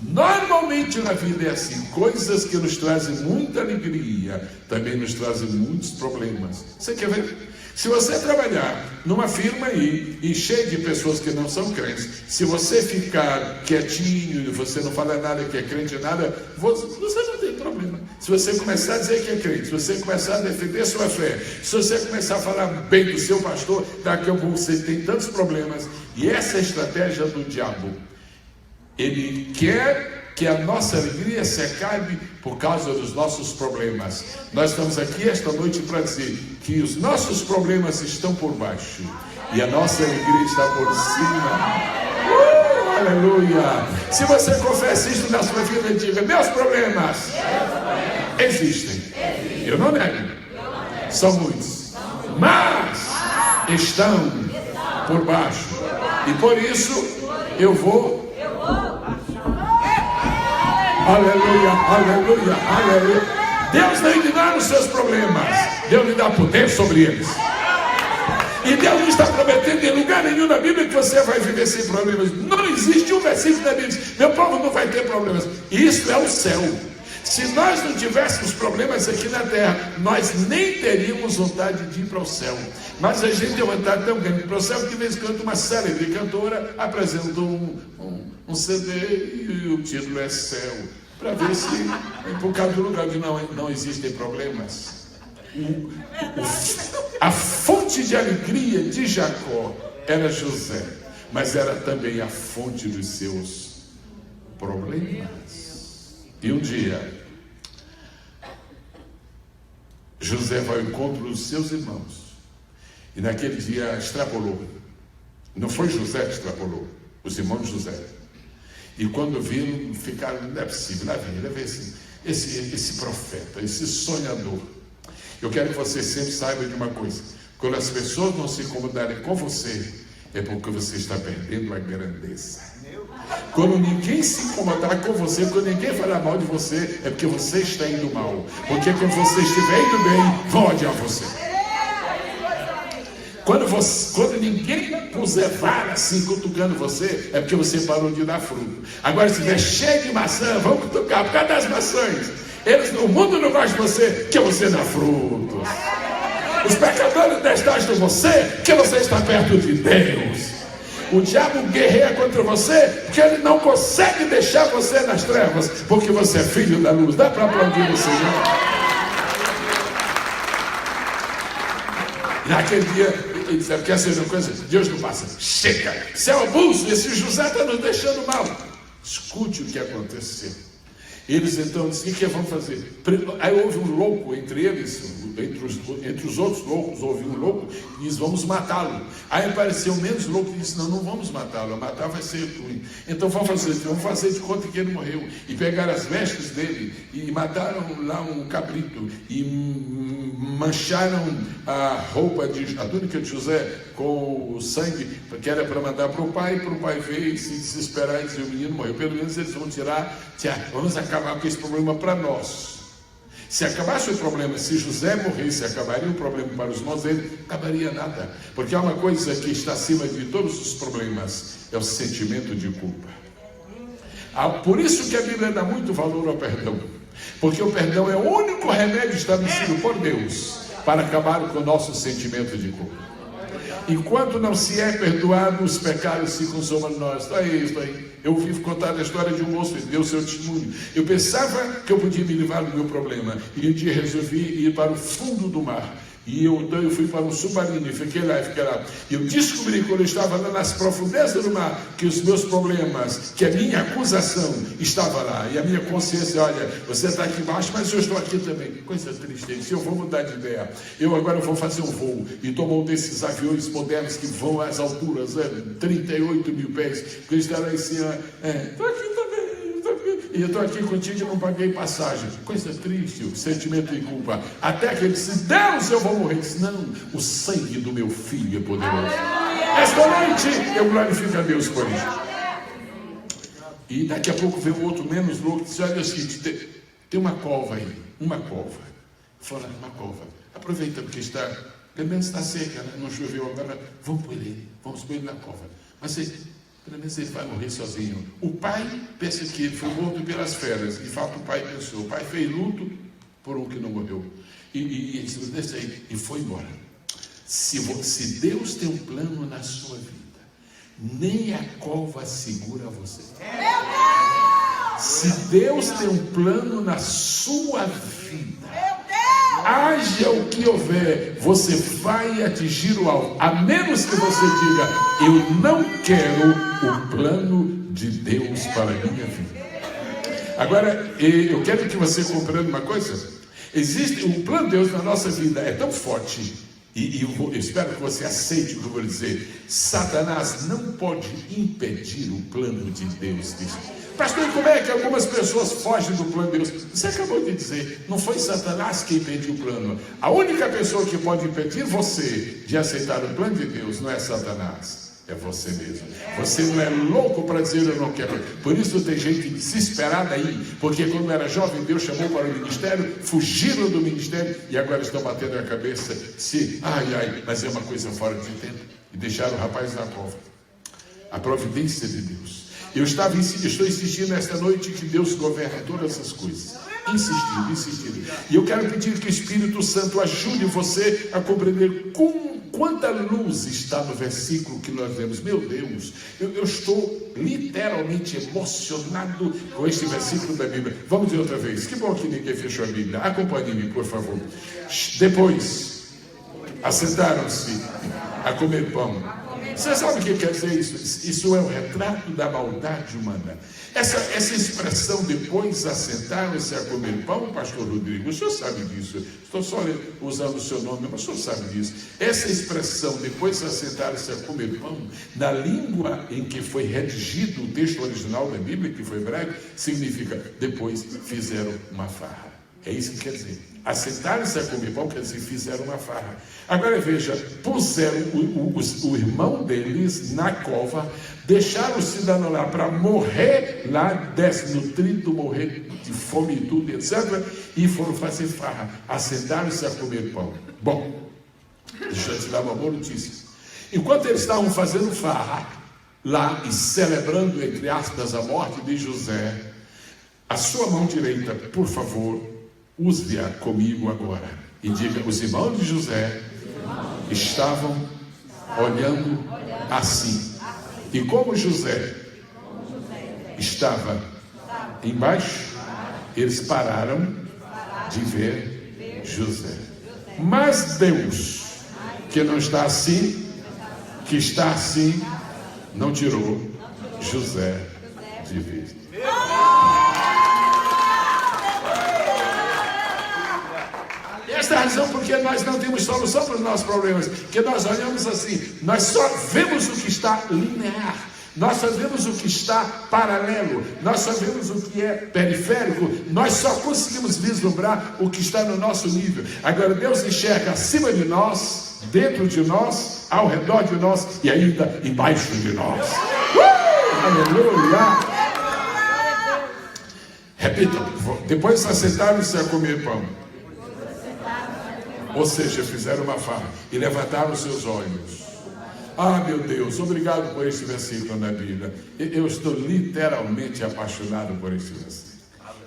Normalmente na vida é assim: coisas que nos trazem muita alegria também nos trazem muitos problemas. Você quer ver? Se você trabalhar numa firma aí e cheio de pessoas que não são crentes, se você ficar quietinho e você não falar nada que é crente nada, você não tem problema. Se você começar a dizer que é crente, se você começar a defender sua fé, se você começar a falar bem do seu pastor, daqui a pouco você tem tantos problemas. E essa é a estratégia do diabo. Ele quer que a nossa alegria se acabe por causa dos nossos problemas. Nós estamos aqui esta noite para dizer que os nossos problemas estão por baixo e a nossa alegria está por cima. Aleluia! Se você confessa isso na sua vida, diga: meus problemas existem. Eu não nego. São muitos. Mas estão por baixo. E por isso eu vou. Aleluia, aleluia, aleluia. Deus não ignora os seus problemas. Deus lhe dá poder sobre eles. E Deus não está prometendo em lugar nenhum na Bíblia que você vai viver sem problemas. Não existe um versículo na Bíblia: meu povo não vai ter problemas. Isso é o céu. Se nós não tivéssemos problemas aqui na terra, nós nem teríamos vontade de ir para o céu. Mas a gente tem vontade tão grande para o céu que de vez em quando uma célebre cantora apresenta um CD e o título é Céu, para ver se por causa do lugar onde não existem problemas. A fonte de alegria de Jacó era José, mas era também a fonte dos seus problemas. E um dia José vai ao encontro dos seus irmãos, e naquele dia extrapolou. Não foi José que extrapolou, os irmãos de José. E quando viram, ficaram: não é possível, lá vem esse profeta, esse sonhador. Eu quero que você sempre saiba de uma coisa: quando as pessoas não se incomodarem com você, é porque você está perdendo a grandeza. Quando ninguém se incomodar com você, quando ninguém falar mal de você, é porque você está indo mal. Porque quando você estiver indo bem, vão odiar você. Quando ninguém puser vara assim cutucando você, é porque você parou de dar fruto. Agora, se estiver cheio de maçã, vão cutucar por causa das maçãs. O mundo não gosta de você, porque você dá frutos. Os pecadores detestam você, porque você está perto de Deus. O diabo guerreia contra você, porque ele não consegue deixar você nas trevas, porque você é filho da luz. Dá para aplaudir o Senhor? Naquele dia, ele disse: quer ser uma coisa? Deus não passa. Chega! Isso é um abuso, esse José está nos deixando mal. Escute o que aconteceu. Eles então disseram: o que vamos fazer? Aí houve um louco entre eles, entre os outros loucos, houve um louco e disse: vamos matá-lo. Aí apareceu menos louco e disse: não vamos matá-lo, matar vai ser ruim. Então vamos fazer de conta que ele morreu. E pegaram as vestes dele e mataram lá um cabrito e mancharam a roupa, a túnica de José com o sangue, que era para mandar para o pai veio se desesperar e dizer: o menino morreu. Pelo menos eles vão vamos acabar com esse problema para nós. Se acabasse o problema, se José morresse, acabaria o problema para os irmãos dele, não acabaria nada. Porque há uma coisa que está acima de todos os problemas, é o sentimento de culpa. Por isso que a Bíblia dá muito valor ao perdão. Porque o perdão é o único remédio estabelecido por Deus para acabar com o nosso sentimento de culpa. Enquanto não se é perdoado, os pecados se consomam em nós. Está aí. Eu ouvi contar a história de um moço que deu seu testemunho. Eu pensava que eu podia me livrar do meu problema. E um dia resolvi ir para o fundo do mar. E então eu fui para um submarino e fiquei lá. E eu descobri, quando eu estava lá nas profundezas do mar, que os meus problemas, que a minha acusação estava lá. E a minha consciência: olha, você está aqui embaixo, mas eu estou aqui também. Coisa triste. Se eu vou mudar de ideia, eu agora vou fazer um voo e tomar um desses aviões modernos que vão às alturas, 38 mil pés. Que eles estarão assim: estou aqui também. E eu estou aqui contigo e não paguei passagem. Coisa triste, o sentimento de culpa. Até que ele disse: Deus, eu vou morrer. Ele disse: não, o sangue do meu filho é poderoso. Esta noite eu glorifico a Deus por isso. E daqui a pouco veio outro menos louco e disse: olha o seguinte, tem uma cova aí, uma cova. Fala, uma cova. Aproveita porque pelo menos está seca, né? Não choveu agora. Vamos pôr ele na cova. Mas pelo menos ele vai morrer sozinho. O pai pensa que ele foi morto pelas feras. De fato, o pai pensou. O pai fez luto por um que não morreu. E disse: deixa aí. E foi embora. Se Deus tem um plano na sua vida, nem a cova segura você. Se Deus tem um plano na sua vida, haja o que houver, você vai atingir o alvo, a menos que você diga: eu não quero o plano de Deus para a minha vida. Agora, eu quero que você compreenda uma coisa: existe um plano de Deus na nossa vida, é tão forte, e eu espero que você aceite o que eu vou dizer. Satanás não pode impedir o plano de Deus. Pastor, como é que algumas pessoas fogem do plano de Deus? Você acabou de dizer, não foi Satanás que impediu o plano. A única pessoa que pode impedir você de aceitar o plano de Deus não é Satanás, é você mesmo. Você não é louco para dizer: eu não quero. Por isso tem gente desesperada aí, porque quando era jovem Deus chamou para o ministério, fugiram do ministério e agora estão batendo a cabeça. Mas é uma coisa fora de tempo. E deixaram o rapaz na cova. A providência de Deus. Eu estou insistindo nesta noite que Deus governa todas as coisas. Insistindo. E eu quero pedir que o Espírito Santo ajude você a compreender quanta luz está no versículo que nós lemos. Meu Deus, eu estou literalmente emocionado com este versículo da Bíblia. Vamos ver outra vez. Que bom que ninguém fechou a Bíblia. Acompanhe-me, por favor. Depois, assentaram-se a comer pão. Você sabe o que quer dizer isso? Isso é o retrato da maldade humana. Essa expressão, depois assentaram-se a comer pão, pastor Rodrigo, o senhor sabe disso. Estou só usando o seu nome, mas o senhor sabe disso. Essa expressão, depois assentaram-se a comer pão, na língua em que foi redigido o texto original da Bíblia, que foi hebraico, significa: depois fizeram uma farra. É isso que quer dizer. Assentaram-se a comer pão, quer dizer, fizeram uma farra. Agora veja, puseram o irmão deles na cova, deixaram o cidadão lá para morrer lá, desnutrido, morrer de fome e tudo, etc. E foram fazer farra. Assentaram-se a comer pão. Bom, deixa eu te dar uma boa notícia. Enquanto eles estavam fazendo farra lá e celebrando, entre aspas, a morte de José, a sua mão direita, por favor, use-a comigo agora e diga: os irmãos de José estavam olhando assim. E como José estava embaixo, eles pararam de ver José. Mas Deus, que não está assim, que está assim, não tirou José de vista. Esta razão porque nós não temos solução para os nossos problemas, porque nós olhamos assim, nós só vemos o que está linear, nós só vemos o que está paralelo, nós só vemos o que é periférico, nós só conseguimos vislumbrar o que está no nosso nível. Agora Deus enxerga acima de nós, dentro de nós, ao redor de nós e ainda embaixo de nós. Aleluia! Repita, depois se assentaram-se a comer pão. Ou seja, fizeram uma farra e levantaram seus olhos. Ah, meu Deus, obrigado por este versículo na Bíblia. Eu estou literalmente apaixonado por este versículo.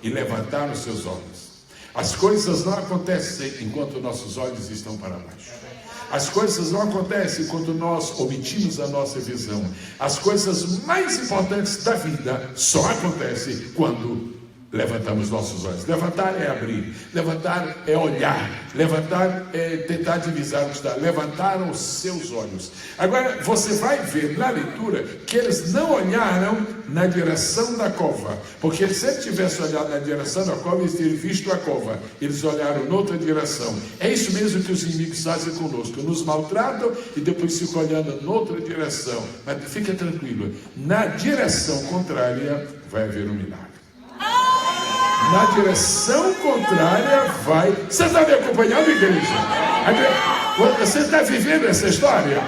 E levantaram seus olhos. As coisas não acontecem enquanto nossos olhos estão para baixo. As coisas não acontecem quando nós omitimos a nossa visão. As coisas mais importantes da vida só acontecem quando levantamos nossos olhos. Levantar é abrir, levantar é olhar, levantar é tentar divisar o que está. Levantaram os seus olhos. Agora você vai ver na leitura que eles não olharam na direção da cova, porque se eles tivessem olhado na direção da cova, eles teriam visto a cova. Eles olharam noutra direção. É isso mesmo que os inimigos fazem conosco, nos maltratam e depois ficam olhando noutra direção. Mas fica tranquilo, na direção contrária vai haver um milagre. Na direção contrária vai. Você está me acompanhando, igreja? Você está vivendo essa história?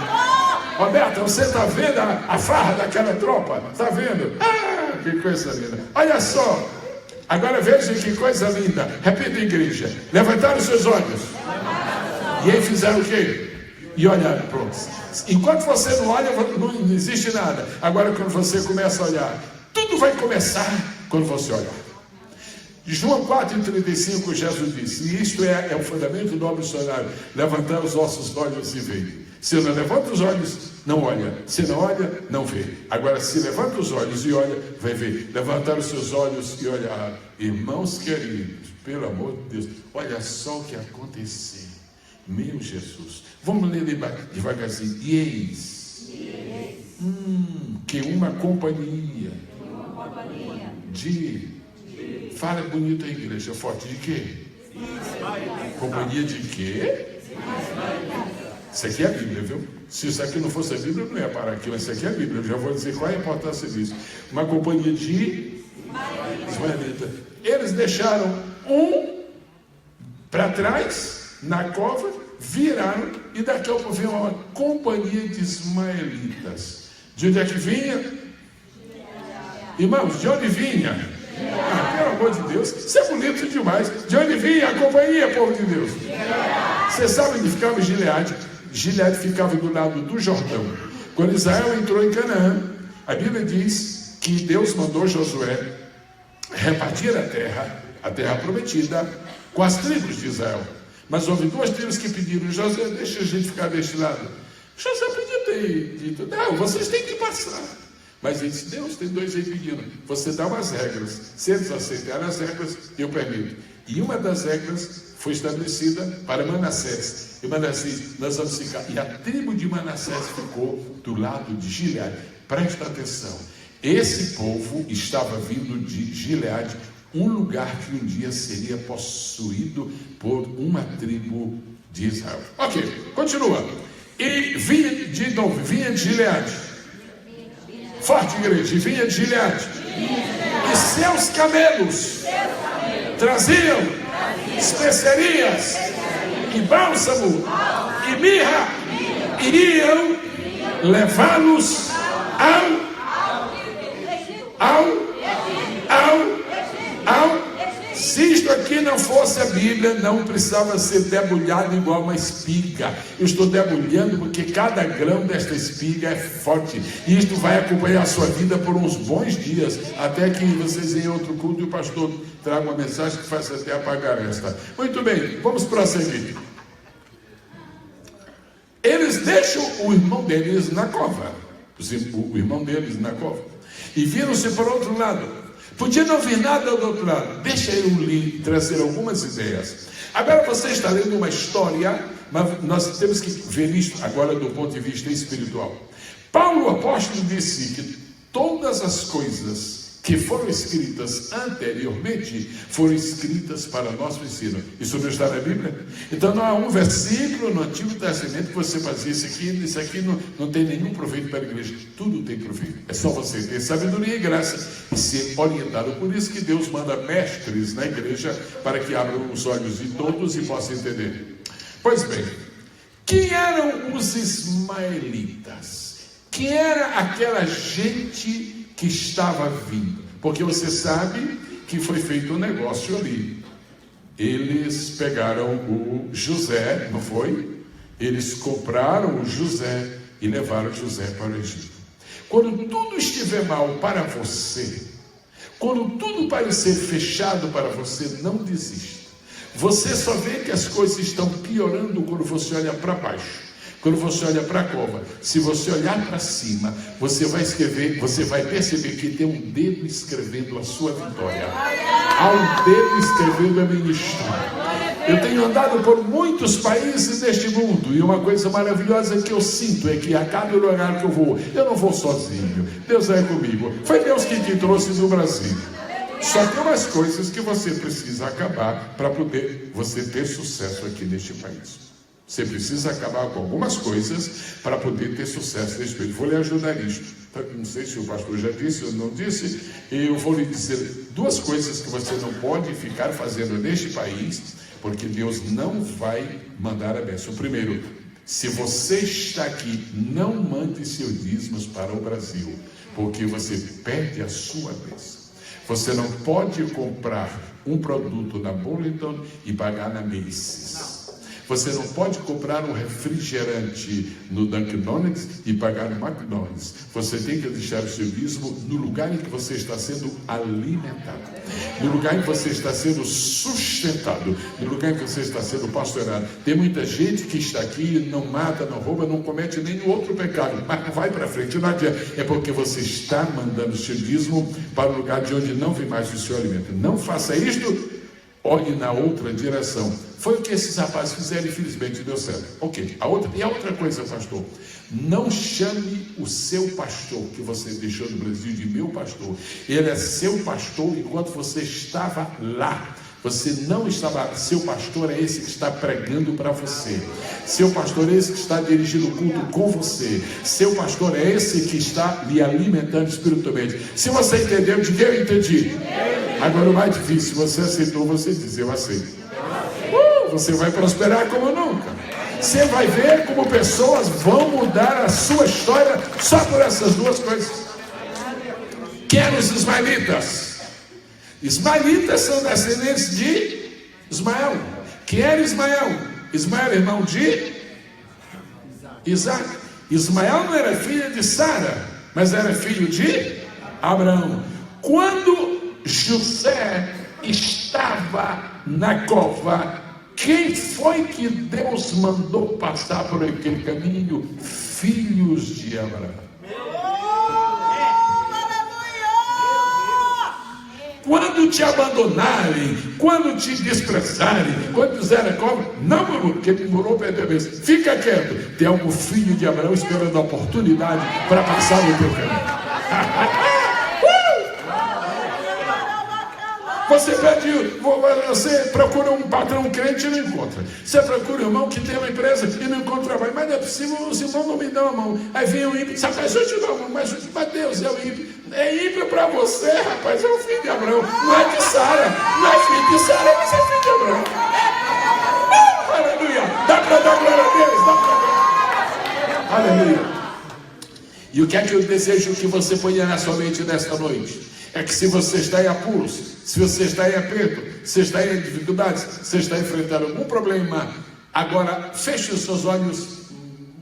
Roberta, você está vendo a farra daquela tropa? Está vendo? Ah, que coisa linda. Olha só. Agora veja que coisa linda. Repita, igreja. Levantaram seus olhos. E aí fizeram o quê? E olharam, pronto. Enquanto você não olha, não existe nada. Agora quando você começa a olhar, tudo vai começar quando você olhar. João 4,35, Jesus disse, e isto é o fundamento do homem missionário: levantar os vossos olhos e ver. Se não levanta os olhos, não olha. Se não olha, não vê. Agora, se levanta os olhos e olha, vai ver. Levantar os seus olhos e olhar. Irmãos queridos, pelo amor de Deus, olha só o que aconteceu. Meu Jesus. Vamos ler devagarzinho. E eis que uma companhia de... Fala bonito a igreja, forte. De quê? Companhia de quê? Isso aqui é a Bíblia, viu? Se isso aqui não fosse a Bíblia, eu não ia parar aqui, mas isso aqui é a Bíblia. Eu já vou dizer qual é a importância disso. Uma companhia de ismaelitas. Eles deixaram um para trás, na cova, viraram, e daqui a pouco veio uma companhia de ismaelitas. De onde é que vinha? Irmãos, de onde vinha? Ah, pelo amor de Deus, isso é bonito demais. De onde vinha a companhia, povo de Deus? Você sabe onde ficava Gileade? Gileade ficava do lado do Jordão. Quando Israel entrou em Canaã, a Bíblia diz que Deus mandou Josué repartir a terra prometida, com as tribos de Israel. Mas houve duas tribos que pediram: Josué, deixa a gente ficar deste lado. Josué podia ter dito: não, vocês têm que passar. Mas ele disse: Deus, tem dois aí pedindo. Você dá umas regras. Se eles aceitarem as regras, eu permito. E uma das regras foi estabelecida para Manassés. E Manassés, nós vamos ficar. E a tribo de Manassés ficou do lado de Gileade. Presta atenção. Esse povo estava vindo de Gileade, um lugar que um dia seria possuído por uma tribo de Israel. Ok, continua. E vinha de Gileade. Forte, igreja. E vinha de Gileade. E seus camelos traziam especiarias e bálsamo e mirra. Iriam levá-los ao Se isto aqui não fosse a Bíblia, não precisava ser debulhado igual uma espiga. Eu estou debulhando porque cada grão desta espiga é forte. E isto vai acompanhar a sua vida por uns bons dias, até que vocês venham outro culto e o pastor traga uma mensagem que faz até apagar esta. Muito bem, vamos prosseguir. Eles deixam o irmão deles na cova. O irmão deles na cova. E viram-se para o outro lado. Podia não vir nada do outro lado. Deixa eu lhe trazer algumas ideias. Agora você está lendo uma história, mas nós temos que ver isso agora do ponto de vista espiritual. Paulo, o apóstolo, disse que todas as coisas que foram escritas anteriormente, foram escritas para nosso ensino. Isso não está na Bíblia? Então não há um versículo no Antigo Testamento que você fazia isso aqui não tem nenhum proveito para a igreja. Tudo tem proveito. É só você ter sabedoria e graça e ser orientado. Por isso que Deus manda mestres na igreja para que abram os olhos de todos e possam entender. Pois bem, quem eram os ismaelitas? Quem era aquela gente que estava vindo? Porque você sabe que foi feito um negócio ali. Eles pegaram o José, não foi? Eles compraram o José e levaram José para o Egito. Quando tudo estiver mal para você, quando tudo parecer fechado para você, não desista. Você só vê que as coisas estão piorando quando você olha para baixo. Quando você olha para a cova, se você olhar para cima, você vai perceber que tem um dedo escrevendo a sua vitória. Há um dedo escrevendo a minha história. Eu tenho andado por muitos países deste mundo e uma coisa maravilhosa que eu sinto é que a cada lugar que eu não vou sozinho. Deus é comigo. Foi Deus que te trouxe do Brasil. Só tem umas coisas que você precisa acabar para poder você ter sucesso aqui neste país. Você precisa acabar com algumas coisas para poder ter sucesso nesse país. Vou lhe ajudar nisso. Não sei se o pastor já disse ou não disse. Eu vou lhe dizer duas coisas que você não pode ficar fazendo neste país, porque Deus não vai mandar a bênção. Primeiro, se você está aqui, não mande seus dízimos para o Brasil, porque você perde a sua bênção. Você não pode comprar um produto na Burlington e pagar na Macy's. Você não pode comprar um refrigerante no Dunkin' Donuts e pagar no McDonald's. Você tem que deixar o seu dízimo no lugar em que você está sendo alimentado, no lugar em que você está sendo sustentado, no lugar em que você está sendo pastorado. Tem muita gente que está aqui, não mata, não rouba, não comete nenhum outro pecado, mas não vai para frente, não adianta. É porque você está mandando o seu dízimo para o lugar de onde não vem mais o seu alimento. Não faça isto. Olhe na outra direção. Foi o que esses rapazes fizeram e infelizmente deu certo. Ok. A outra coisa, pastor, não chame o seu pastor que você deixou no Brasil de meu pastor. Ele é seu pastor enquanto você estava lá. Você não estava lá. Seu pastor é esse que está pregando para você. Seu pastor é esse que está dirigindo o culto com você. Seu pastor é esse que está lhe alimentando espiritualmente. Se você entendeu, diga eu entendi. Agora o mais difícil, você aceitou, você diz eu aceito. Você vai prosperar como nunca. Você vai ver como pessoas vão mudar a sua história só por essas duas coisas. Quem eram os ismaelitas? Ismaelitas são descendentes de Ismael. Quem era Ismael? Ismael é irmão de Isaac. Ismael não era filho de Sara, mas era filho de Abraão. Quando José estava na cova, quem foi que Deus mandou passar por aquele caminho? Filhos de Abraão. Quando te abandonarem, quando te desprezarem, quando fizerem a cobra, não murmure, porque murmurou perdeu a vez. Fica quieto. Tem algum filho de Abraão esperando a oportunidade para passar no teu caminho. Você procura um patrão crente e não encontra. Você procura um irmão que tem uma empresa e não encontra trabalho. Mas não é possível, os irmãos não me dão a mão. Aí vem o ímpio, rapaz, eu te dou a mão, mas Deus é o ímpio. É ímpio para você, rapaz, é o filho de Abraão. Não é de Sara, não é filho de Sara, mas é filho de Abraão. Aleluia. Dá para dar glória a Deus, dá para dar. Aleluia. E o que é que eu desejo que você ponha na sua mente nesta noite? É que se você está em apuros, se você está em aperto, se você está em dificuldades, se você está enfrentando algum problema, agora feche os seus olhos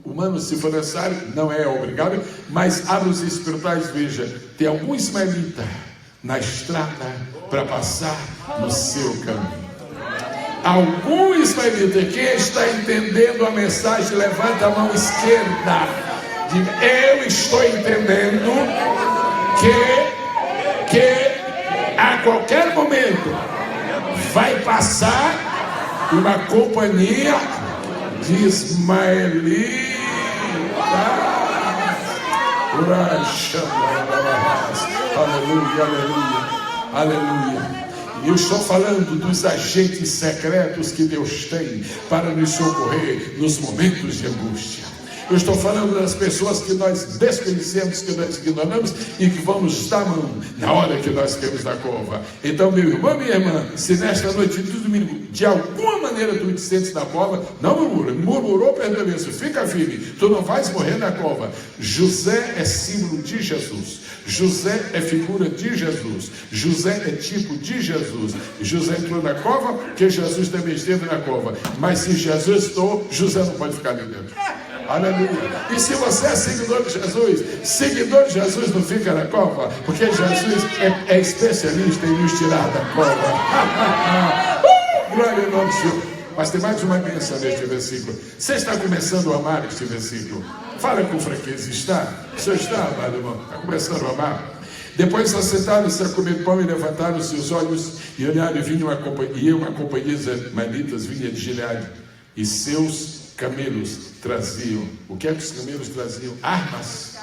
humanos, se for necessário, não é obrigado, mas abra os espirituais, veja, tem algum ismaelita na estrada para passar no seu caminho. Algum ismaelita, quem está entendendo a mensagem, levanta a mão esquerda, diga, eu estou entendendo que a qualquer momento vai passar uma companhia de ismaelitas. aleluia, aleluia, aleluia. Eu estou falando dos agentes secretos que Deus tem para nos socorrer nos momentos de angústia. Eu estou falando das pessoas que nós desconhecemos, que nós ignoramos e que vão nos dar a mão na hora que nós queremos da cova. Então, meu irmão, minha irmã, se nesta noite de domingo, de alguma maneira tu te sentes na cova, não murmura. Murmurou, perdeu isso. Fica firme. Tu não vais morrer na cova. José é símbolo de Jesus. José é figura de Jesus. José é tipo de Jesus. José entrou na cova porque Jesus também esteve na cova. Mas se Jesus estou, José não pode ficar ali dentro. Aleluia. E se você é seguidor de Jesus não fica na cova, porque Jesus é especialista em nos tirar da cova. Glória ao nome do Senhor. Mas tem mais uma bênção neste versículo. Você está começando a amar este versículo? Fala com franqueza. Está? O senhor está, amado irmão? Está começando a amar? Depois assentaram-se a comer pão e levantaram os seus olhos e olharam, e vinha uma companhia de ismaelitas vinha de Gileade, e seus camelos traziam. O que é que os camelos traziam? Armas.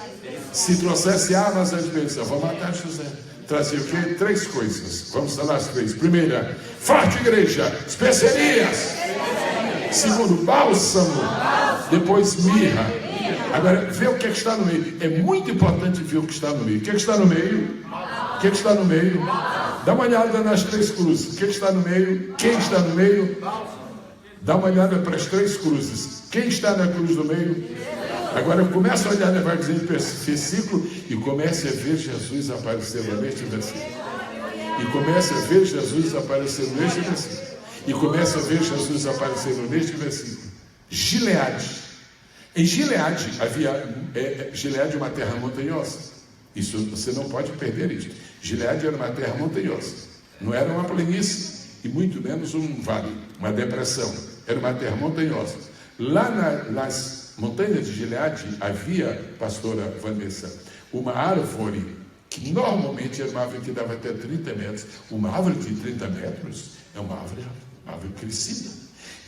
Se trouxesse armas, eles pensavam, vou matar José. Trazia o quê? 3 coisas. Vamos falar as 3. Primeira, forte igreja, especiarias. Segundo, bálsamo. Depois, mirra. Agora, vê o que é que está no meio. É muito importante ver o que está no meio. O que é que está no meio? O que é que está no meio? Dá uma olhada nas 3 cruzes. O que é que está no meio? Quem está no meio? Dá uma olhada para as 3 cruzes. Quem está na cruz do meio? Agora começa a olhar devagarinho para esse versículo e comece a ver Jesus aparecendo neste versículo. E comece a ver Jesus aparecendo neste versículo. E comece a ver Jesus aparecendo neste versículo. Gileade. Em Gileade havia... Gileade é uma terra montanhosa. Isso você não pode perder isso. Gileade era uma terra montanhosa. Não era uma planície e muito menos um vale, uma depressão. Era uma terra montanhosa. Lá nas montanhas de Gileade havia, pastora Vanessa, uma árvore que normalmente era uma árvore que dava até 30 metros. Uma árvore de 30 metros é uma árvore crescida.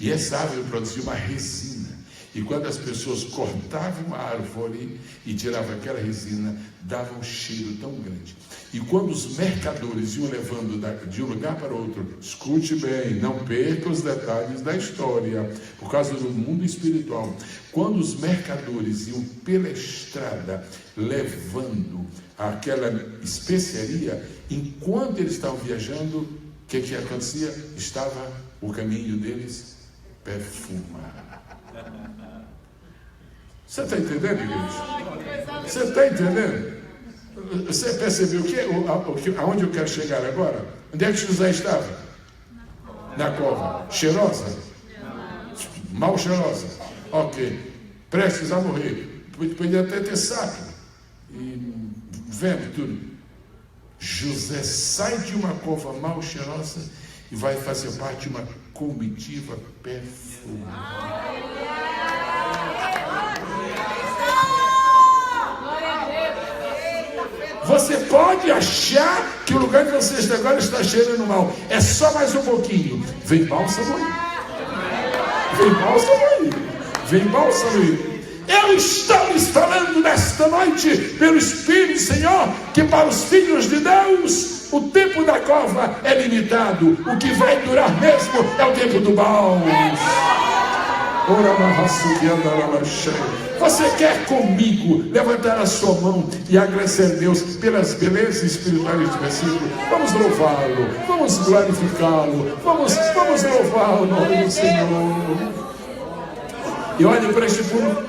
E essa árvore produzia uma resina. E quando as pessoas cortavam a árvore e tiravam aquela resina, dava um cheiro tão grande. E quando os mercadores iam levando de um lugar para outro, escute bem, não perca os detalhes da história, por causa do mundo espiritual. Quando os mercadores iam pela estrada, levando aquela especiaria, enquanto eles estavam viajando, o que acontecia? Estava o caminho deles perfumado. Você está entendendo, igreja? Você está entendendo? Você percebeu aonde eu quero chegar agora? Onde é que José estava? Na cova. Cheirosa? Mal cheirosa. Ok. Prestes a morrer. Podia até ter saco. E vendo tudo. José sai de uma cova mal cheirosa e vai fazer parte de uma comitiva perfumada. Você pode achar que o lugar que você está agora está cheirando mal. É só mais um pouquinho. Vem bálsamo aí. Vem bálsamo aí. Vem bálsamo aí. Eu estou lhes falando nesta noite, pelo Espírito do Senhor, que para os filhos de Deus, o tempo da cova é limitado. O que vai durar mesmo é o tempo do bálsamo. Você quer comigo levantar a sua mão e agradecer a Deus pelas belezas espirituais deste versículo? Vamos louvá-lo, vamos glorificá-lo, vamos louvar o nome do Senhor. E olhe para este público.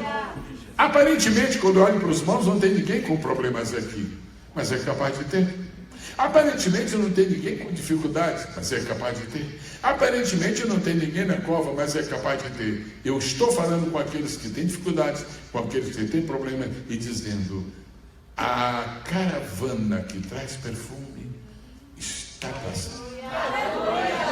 Aparentemente, quando eu olho para os irmãos, não tem ninguém com problemas aqui, mas é capaz de ter. Aparentemente não tem ninguém com dificuldades, mas é capaz de ter. Aparentemente não tem ninguém na cova, mas é capaz de ter. Eu estou falando com aqueles que têm dificuldades, com aqueles que têm problemas, e dizendo: a caravana que traz perfume está passando.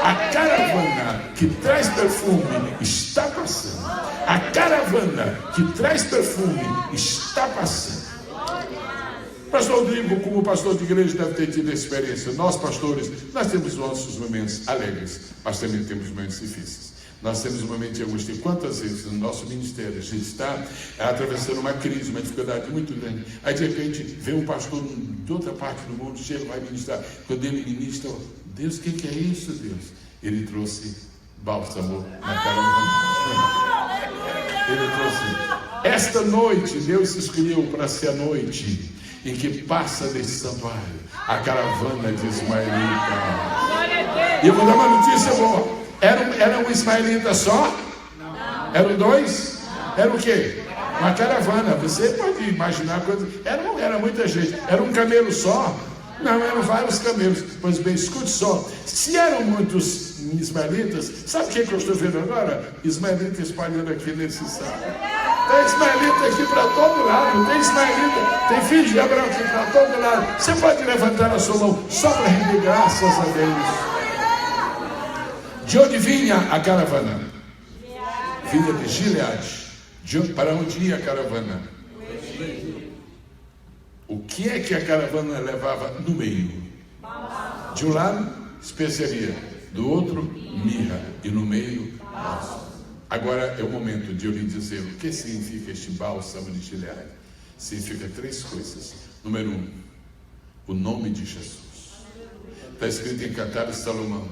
A caravana que traz perfume está passando. A caravana que traz perfume está passando. Pastor Rodrigo, como pastor de igreja, deve ter tido experiência. Nós, pastores, nós temos nossos momentos alegres, mas também temos momentos difíceis. Nós temos um momento de angústia. Quantas vezes no nosso ministério a gente está atravessando uma crise, uma dificuldade muito grande. Aí de repente vem um pastor de outra parte do mundo, chega, vai ministrar. Quando ele ministra, Deus, o que é isso, Deus? Ele trouxe bálsamo na caravana. Ele trouxe. Esta noite, Deus escolheu para ser a noite em que passa desse santuário a caravana de ismaelita. E eu vou dar uma notícia boa. Era um ismaelita só? Não. Eram dois? Não. Era o quê? Uma caravana. Você pode imaginar quando. Era muita gente. Era um camelo só? Não, eram vários camelos. Pois bem, escute só. Se eram muitos ismaelitas, sabe o que eu estou vendo agora? Ismaelita espalhando aqui nesse sábado. Tem ismaelita aqui para todo lado. Tem ismaelita, tem filho de Abraão aqui para todo lado. Você pode levantar a sua mão só para render graças a Deus. De onde vinha a caravana? Vinha de Gileade. Para onde ia a caravana? O que é que a caravana levava no meio? De um lado, especiaria. Do outro, mirra. E no meio, bálsamo. Agora é o momento de eu lhe dizer o que significa este bálsamo de Gileade. Significa 3 coisas. Número 1, o nome de Jesus. Está escrito em Cantares de Salomão: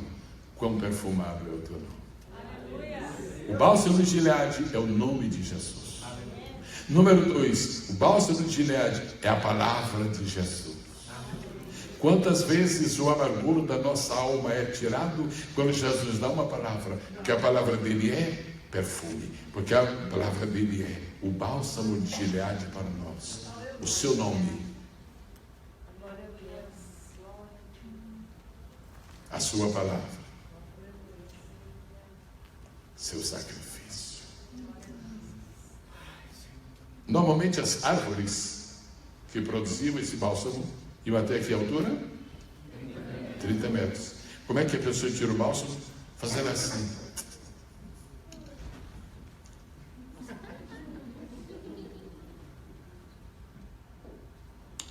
quão perfumado é o teu nome. O bálsamo de Gileade é o nome de Jesus. Número 2, o bálsamo de Gileade é a palavra de Jesus. Quantas vezes o amarguro da nossa alma é tirado quando Jesus dá uma palavra, porque a palavra dele é perfume, porque a palavra dele é o bálsamo de Gileade para nós. O seu nome, a sua palavra, seu sacrifício. Normalmente as árvores que produziam esse bálsamo iam até que altura? 30 metros. Como é que a pessoa tira o bálsamo? Fazendo assim.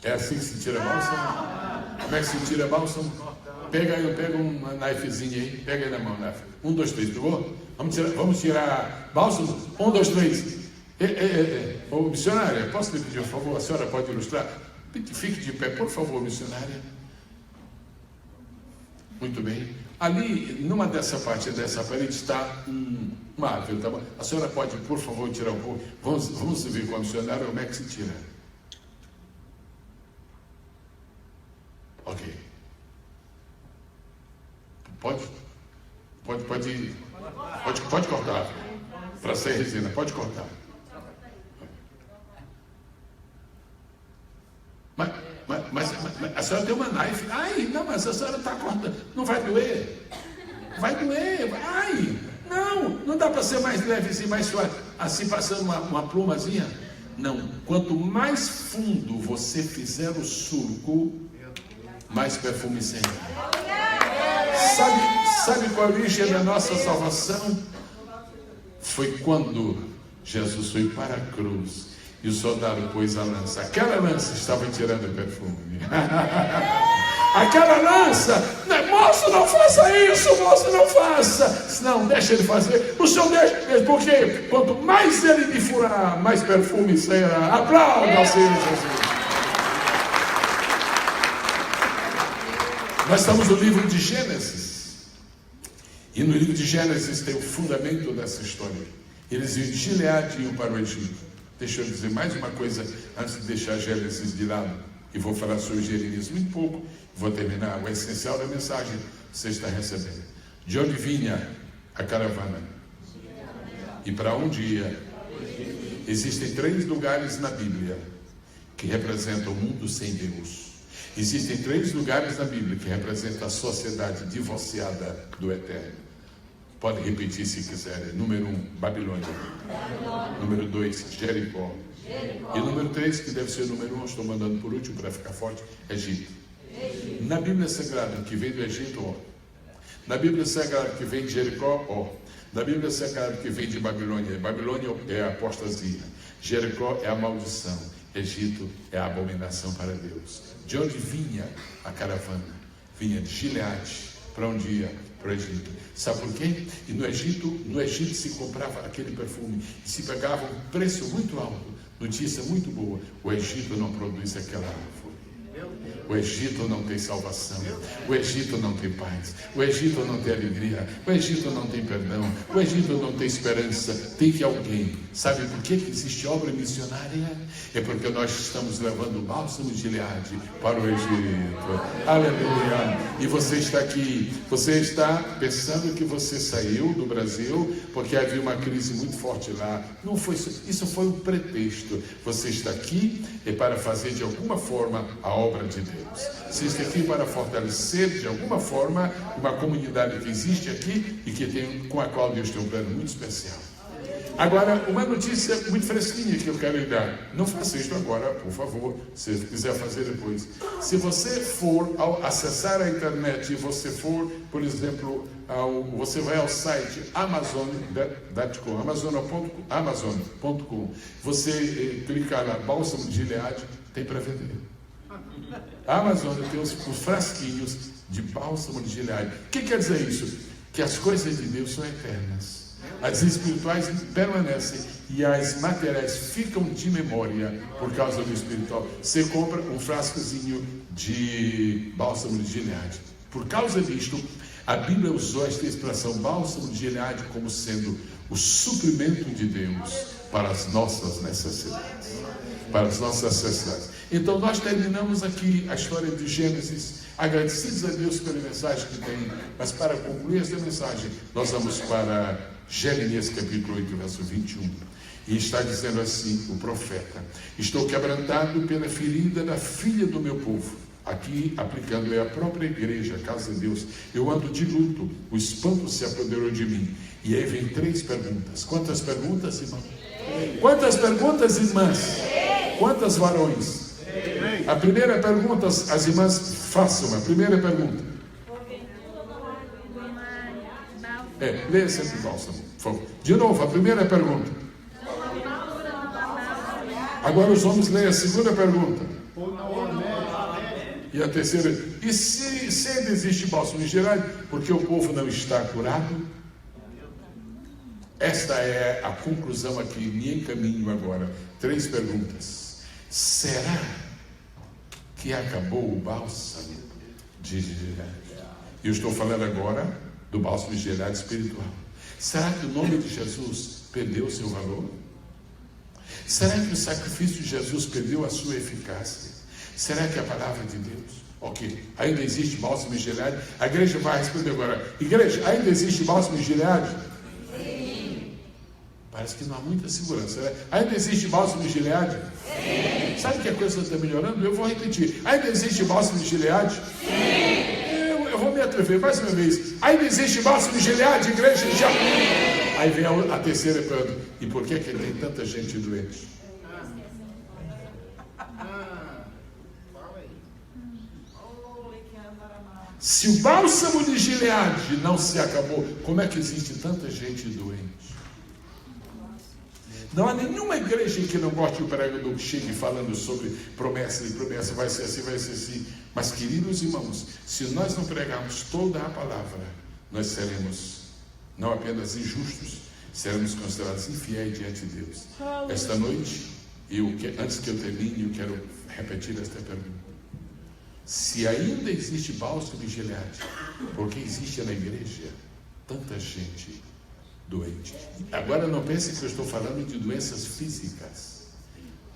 É assim que se tira bálsamo? Como é que se tira bálsamo? Pega uma knifezinha aí, pega aí na mão, knife. 1, 2, 3, pegou? Vamos tirar bálsamo? 1, 2, 3. Ô, missionária, posso lhe pedir um favor? A senhora pode ilustrar? Fique de pé, por favor, missionária. Muito bem. Ali, numa dessa parte dessa parede, está uma árvore, tá bom? A senhora pode, por favor, tirar um pouco? Vamos ver com a missionária como é que se tira. Ok. Pode cortar. Para sair resina, pode cortar. Mas a senhora tem uma knife. Ai, não, mas a senhora está cortando. Não vai doer? Vai doer. Ai, não dá para ser mais leve assim, mais suave. Assim, passando uma plumazinha. Não, quanto mais fundo você fizer o surco, mais perfume será. Sabe qual a origem da nossa salvação? Foi quando Jesus foi para a cruz e o soldado pôs a lança. Aquela lança estava tirando perfume. Aquela lança, moço, não faça isso, moço, não faça. Não, deixa ele fazer. O senhor deixa, porque quanto mais ele lhe furar, mais perfume será. Aplauda ao Senhor Jesus. Nós estamos no livro de Gênesis. E no livro de Gênesis tem o fundamento dessa história. Eles iam de Gileade e iam para o Egito. Deixa eu dizer mais uma coisa antes de deixar Gênesis de lado. E vou falar sobre Jeremias muito pouco. Vou terminar. O essencial da mensagem você está recebendo. De onde vinha a caravana? E para onde ia? Existem 3 lugares na Bíblia que representam o mundo sem Deus. Existem 3 lugares na Bíblia que representam a sociedade divorciada do Eterno. Pode repetir se quiser. Número 1, Babilônia. Número 2, Jericó. E número 3, que deve ser o número 1, estou mandando por último para ficar forte, Egito. Na Bíblia Sagrada, que vem do Egito, ó. Na Bíblia Sagrada, que vem de Jericó, ó. Na Bíblia Sagrada, que vem de Babilônia. Babilônia é a apostasia. Jericó é a maldição. Egito é a abominação para Deus. De onde vinha a caravana? Vinha de Gileade para um dia para o Egito. Sabe por quê? E no Egito se comprava aquele perfume e se pagava um preço muito alto. Notícia muito boa: o Egito não produz aquela árvore. O Egito não tem salvação, o Egito não tem paz, o Egito não tem alegria, o Egito não tem perdão, o Egito não tem esperança. Tem que alguém. Sabe por que existe obra missionária? É porque nós estamos levando o bálsamo de Gileade para o Egito. Aleluia! E você está aqui, você está pensando que você saiu do Brasil porque havia uma crise muito forte lá. Não foi isso, foi um pretexto. Você está aqui para fazer de alguma forma a obra de Deus. Você está aqui para fortalecer de alguma forma uma comunidade que existe aqui e com a qual Deus tem um plano muito especial. Agora, uma notícia muito fresquinha que eu quero lhe dar. Não faça isso agora, por favor. Se quiser fazer depois. Se você for acessar a internet e você for, por exemplo, você vai ao site Amazon.com, Amazon.com. Você clicar lá, bálsamo de Gileade, tem para vender. A Amazon tem os frasquinhos de bálsamo de Gileade. O que quer dizer isso? Que as coisas de Deus são eternas. As espirituais permanecem e as materiais ficam de memória por causa do espiritual. Você compra um frascozinho de bálsamo de Gileade. Por causa disto, a Bíblia usou esta expressão bálsamo de Gileade como sendo o suprimento de Deus para as nossas necessidades. Para as nossas necessidades. Então nós terminamos aqui a história de Gênesis, agradecidos a Deus pela mensagem que tem, mas para concluir esta mensagem, nós vamos para Jeremias capítulo 8, verso 21. E está dizendo assim o profeta: estou quebrantado pela ferida da filha do meu povo. Aqui, aplicando a própria igreja, a casa de Deus. Eu ando de luto, o espanto se apoderou de mim. E aí vem 3 perguntas. Quantas perguntas, irmão? Quantas perguntas, irmãs? Quantas varões? A primeira pergunta, as irmãs façam a primeira pergunta. Leia sempre o bálsamo, por favor. De novo, a primeira pergunta. Agora os homens leem a segunda pergunta. E a terceira. E se ainda existe bálsamo de Gileade, porque o povo não está curado? Esta é a conclusão aqui, me encaminho agora. 3 perguntas. Será que acabou o bálsamo de Gileade? Eu estou falando agora do bálsamo de Gileade espiritual. Será que o nome de Jesus perdeu o seu valor? Será que o sacrifício de Jesus perdeu a sua eficácia? Será que a palavra de Deus? Ok, ainda existe bálsamo de Gileade? A igreja vai responder agora. Igreja, ainda existe bálsamo de Gileade? Sim. Parece que não há muita segurança, né? Ainda existe bálsamo de Gileade? Sim. Sabe que a coisa está melhorando? Eu vou repetir. Ainda existe bálsamo de Gileade? Sim. Eu vou me atrever mais uma vez. Ainda existe bálsamo de Gileade, igreja? Já. Aí vem a terceira pergunta. E por que tem tanta gente doente? Se o bálsamo de Gileade não se acabou, como é que existe tanta gente doente? Não há nenhuma igreja que não goste do pregador que chegue falando sobre promessa e promessa, vai ser assim, vai ser assim. Mas, queridos irmãos, se nós não pregarmos toda a palavra, nós seremos não apenas injustos, seremos considerados infiéis diante de Deus. Esta noite, antes que eu termine, eu quero repetir esta pergunta. Se ainda existe bálsamo de Gileade, por que existe na igreja tanta gente doente? Agora não pense que eu estou falando de doenças físicas.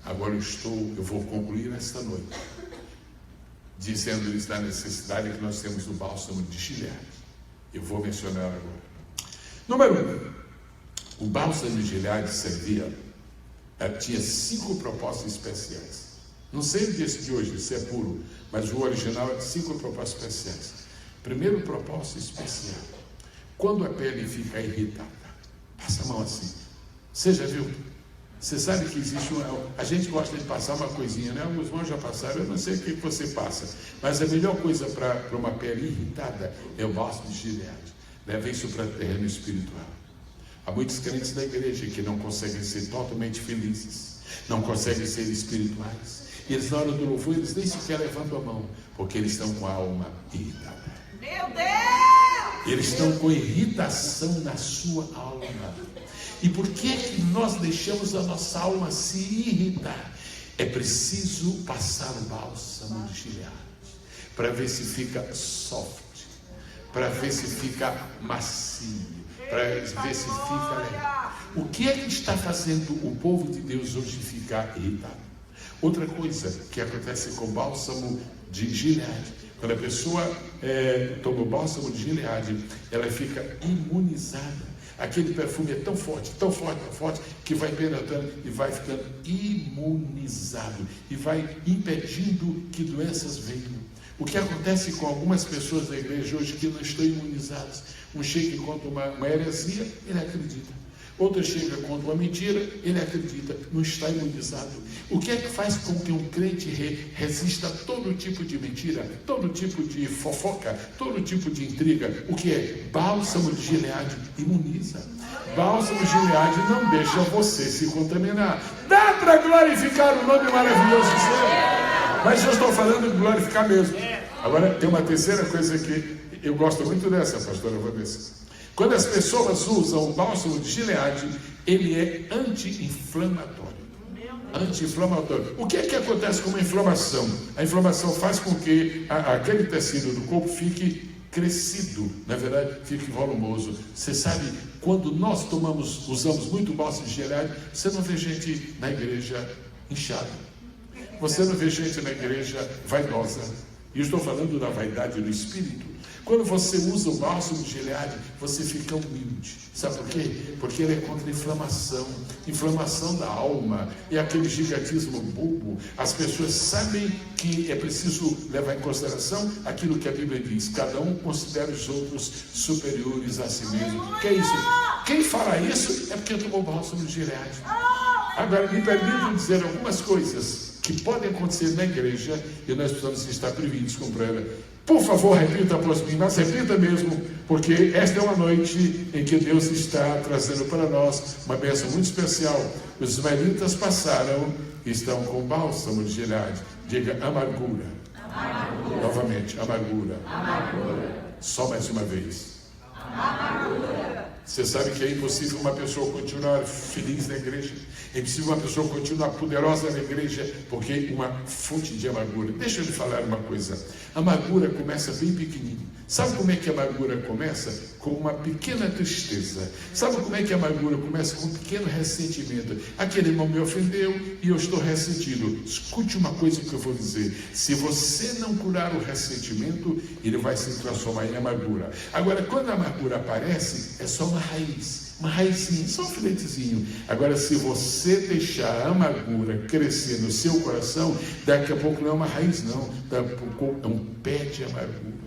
Agora eu vou concluir esta noite dizendo-lhes da necessidade que nós temos do bálsamo de Gileade. Eu vou mencionar agora. Número 1. O bálsamo de Gileade tinha 5 propósitos especiais. Não sei desse de hoje, se é puro, mas o original é de 5 propósitos especiais. Primeiro propósito especial: quando a pele fica irritada, passa a mão assim. Você já viu? Você sabe que existe a gente gosta de passar uma coisinha, né? Alguns irmãos já passaram, eu não sei o que você passa, mas a melhor coisa para uma pele irritada é o bálsamo de Gileade. Leva isso para o terreno espiritual. Há muitos crentes da igreja que não conseguem ser totalmente felizes, não conseguem ser espirituais. E eles, na hora do louvor, eles nem sequer levantam a mão, porque eles estão com a alma irritada. Meu Deus! Eles estão com irritação na sua alma. E por que nós deixamos a nossa alma se irritar? É preciso passar o bálsamo de Gileade para ver se fica soft, para ver se fica macio, para ver se fica legal. O que é que está fazendo o povo de Deus hoje ficar irritado? Outra coisa que acontece com o bálsamo de Gileade, quando a pessoa toma o bálsamo de Gileade, ela fica imunizada. Aquele perfume é tão forte, tão forte, tão forte, que vai penetrando e vai ficando imunizado e vai impedindo que doenças venham. O que acontece com algumas pessoas da igreja hoje que não estão imunizadas? Um chega e conta uma heresia, ele acredita. Outro chega e conta uma mentira, ele acredita, não está imunizado. O que é que faz com que um crente resista a todo tipo de mentira, todo tipo de fofoca, todo tipo de intriga? O que é? Bálsamo de Gileade imuniza. Bálsamo de Gileade não deixa você se contaminar. Dá para glorificar o nome maravilhoso do Senhor. Mas eu estou falando de glorificar mesmo. Agora, tem uma terceira coisa que eu gosto muito dessa, pastora Vanessa. Quando as pessoas usam o bálsamo de Gileade, ele é anti-inflamatório. Anti-inflamatório. O que é que acontece com uma inflamação? A inflamação faz com que aquele tecido do corpo fique crescido, na verdade, fique volumoso. Você sabe, quando nós usamos muito bálsamo de Gileade, você não vê gente na igreja inchada. Você não vê gente na igreja vaidosa. E eu estou falando da vaidade do espírito. Quando você usa o bálsamo de Gileade, você fica humilde. Sabe por quê? Porque ele é contra a inflamação. Inflamação da alma. E aquele gigantismo bobo. As pessoas sabem que é preciso levar em consideração aquilo que a Bíblia diz. Cada um considera os outros superiores a si mesmo. Que é isso? Quem fala isso é porque tomou o bálsamo de Gileade. Agora, me permitam dizer algumas coisas que podem acontecer na igreja e nós precisamos estar prevenidos contra ela. Por favor, repita após mim, mas repita mesmo, porque esta é uma noite em que Deus está trazendo para nós uma bênção muito especial. Os ismaelitas passaram e estão com bálsamo de Gileade. Diga amargura. Amargura. Novamente, amargura. Amargura. Só mais uma vez. Amargura. Você sabe que é impossível uma pessoa continuar feliz na igreja. É impossível uma pessoa continuar poderosa na igreja, porque uma fonte de amargura. Deixa eu lhe falar uma coisa. A amargura começa bem pequenininho. Sabe como é que a amargura começa? Com uma pequena tristeza. Sabe como é que a amargura começa? Com um pequeno ressentimento. Aquele irmão me ofendeu e eu estou ressentido. Escute uma coisa que eu vou dizer. Se você não curar o ressentimento, ele vai se transformar em amargura. Agora, quando a amargura aparece, é só uma raiz. Uma raizinha, só um filetezinho. Agora, se você deixar a amargura crescer no seu coração, daqui a pouco não é uma raiz, não. Daqui a pouco é um pé de amargura.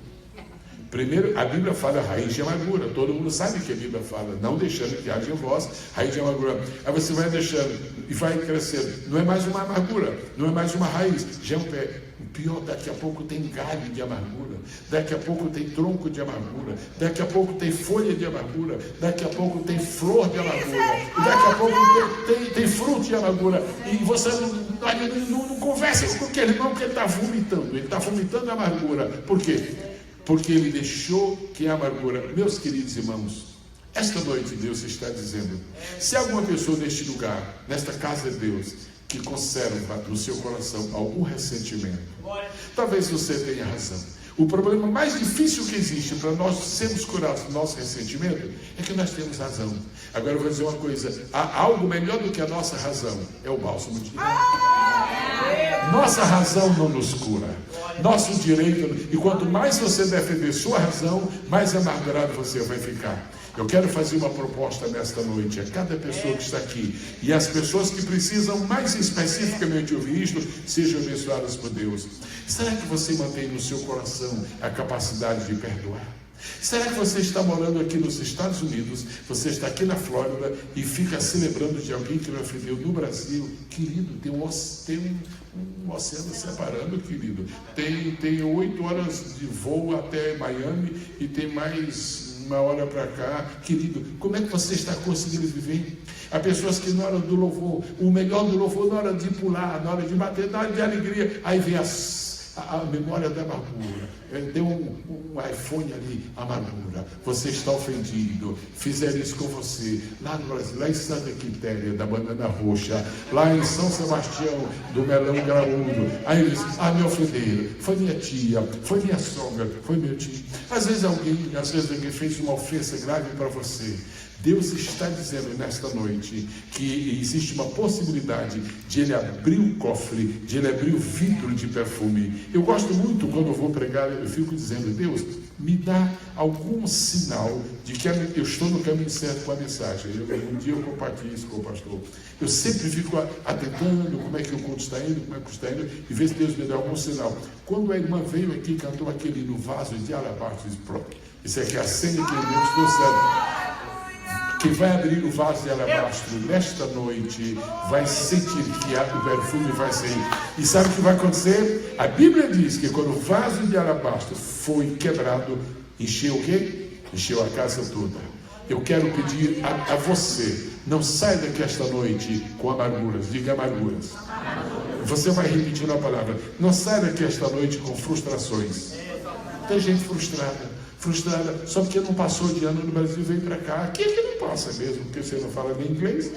Primeiro, a Bíblia fala raiz de amargura. Todo mundo sabe que a Bíblia fala, não deixando que haja em vós raiz de amargura. Aí você vai deixando e vai crescendo. Não é mais uma amargura, não é mais uma raiz, já é um pé. O pior, daqui a pouco tem galho de amargura, daqui a pouco tem tronco de amargura, daqui a pouco tem folha de amargura, daqui a pouco tem flor de amargura, e daqui a pouco tem fruto de amargura. E você não conversa com aquele irmão que ele está vomitando, ele está vomitando a amargura. Por quê? Porque ele deixou que a amargura. Meus queridos irmãos, esta noite Deus está dizendo: se alguma pessoa neste lugar, nesta casa de Deus, que conserva no seu coração algum ressentimento, talvez você tenha razão. O problema mais difícil que existe para nós sermos curados do nosso ressentimento é que nós temos razão. Agora eu vou dizer uma coisa: há algo melhor do que a nossa razão, é o bálsamo de Gileade. Nossa razão não nos cura, nosso direito, e quanto mais você defender sua razão, mais amargurado você vai ficar. Eu quero fazer uma proposta nesta noite a cada pessoa que está aqui, e as pessoas que precisam mais especificamente ouvir isto, sejam abençoadas por Deus. Será que você mantém no seu coração a capacidade de perdoar? Será que você está morando aqui nos Estados Unidos, você está aqui na Flórida e fica se lembrando de alguém que lhe ofendeu no Brasil? Querido, tem um oceano separando, querido. Tem 8 horas de voo até Miami e tem mais uma hora para cá. Querido, como é que você está conseguindo viver? Há pessoas que na hora do louvor, o melhor do louvor, na hora de pular, na hora de bater, na hora de alegria, aí vem a memória da amargura. Deu um iPhone ali, amargura. Você está ofendido. Fizeram isso com você. Lá no Brasil, lá em Santa Quitéria, da Banana Roxa. Lá em São Sebastião, do Melão Graúdo. Aí eles, me ofenderam. Foi minha tia, foi minha sogra, foi meu tio. Às vezes alguém fez uma ofensa grave para você. Deus está dizendo nesta noite que existe uma possibilidade de Ele abrir o cofre, de Ele abrir o vidro de perfume. Eu gosto muito, quando eu vou pregar, eu fico dizendo: Deus, me dá algum sinal de que eu estou no caminho certo com a mensagem. Um dia eu compartilho isso com o pastor. Eu sempre fico atentando como é que o culto está indo, como é que está indo, e ver se Deus me dá algum sinal. Quando a irmã veio aqui e cantou aquele no vaso de alabastro, isso aqui é a cena que Deus trouxe. Quem vai abrir o vaso de alabastro nesta noite vai sentir que o perfume vai sair. E sabe o que vai acontecer? A Bíblia diz que quando o vaso de alabastro foi quebrado, encheu o quê? Encheu a casa toda. Eu quero pedir a você, não saia daqui esta noite com amarguras. Diga amarguras. Você vai repetir a palavra. Não saia daqui esta noite com frustrações. Tem gente frustrada só porque não passou de ano no Brasil e veio para cá. Aqui é que não passa mesmo, porque você não fala nem inglês.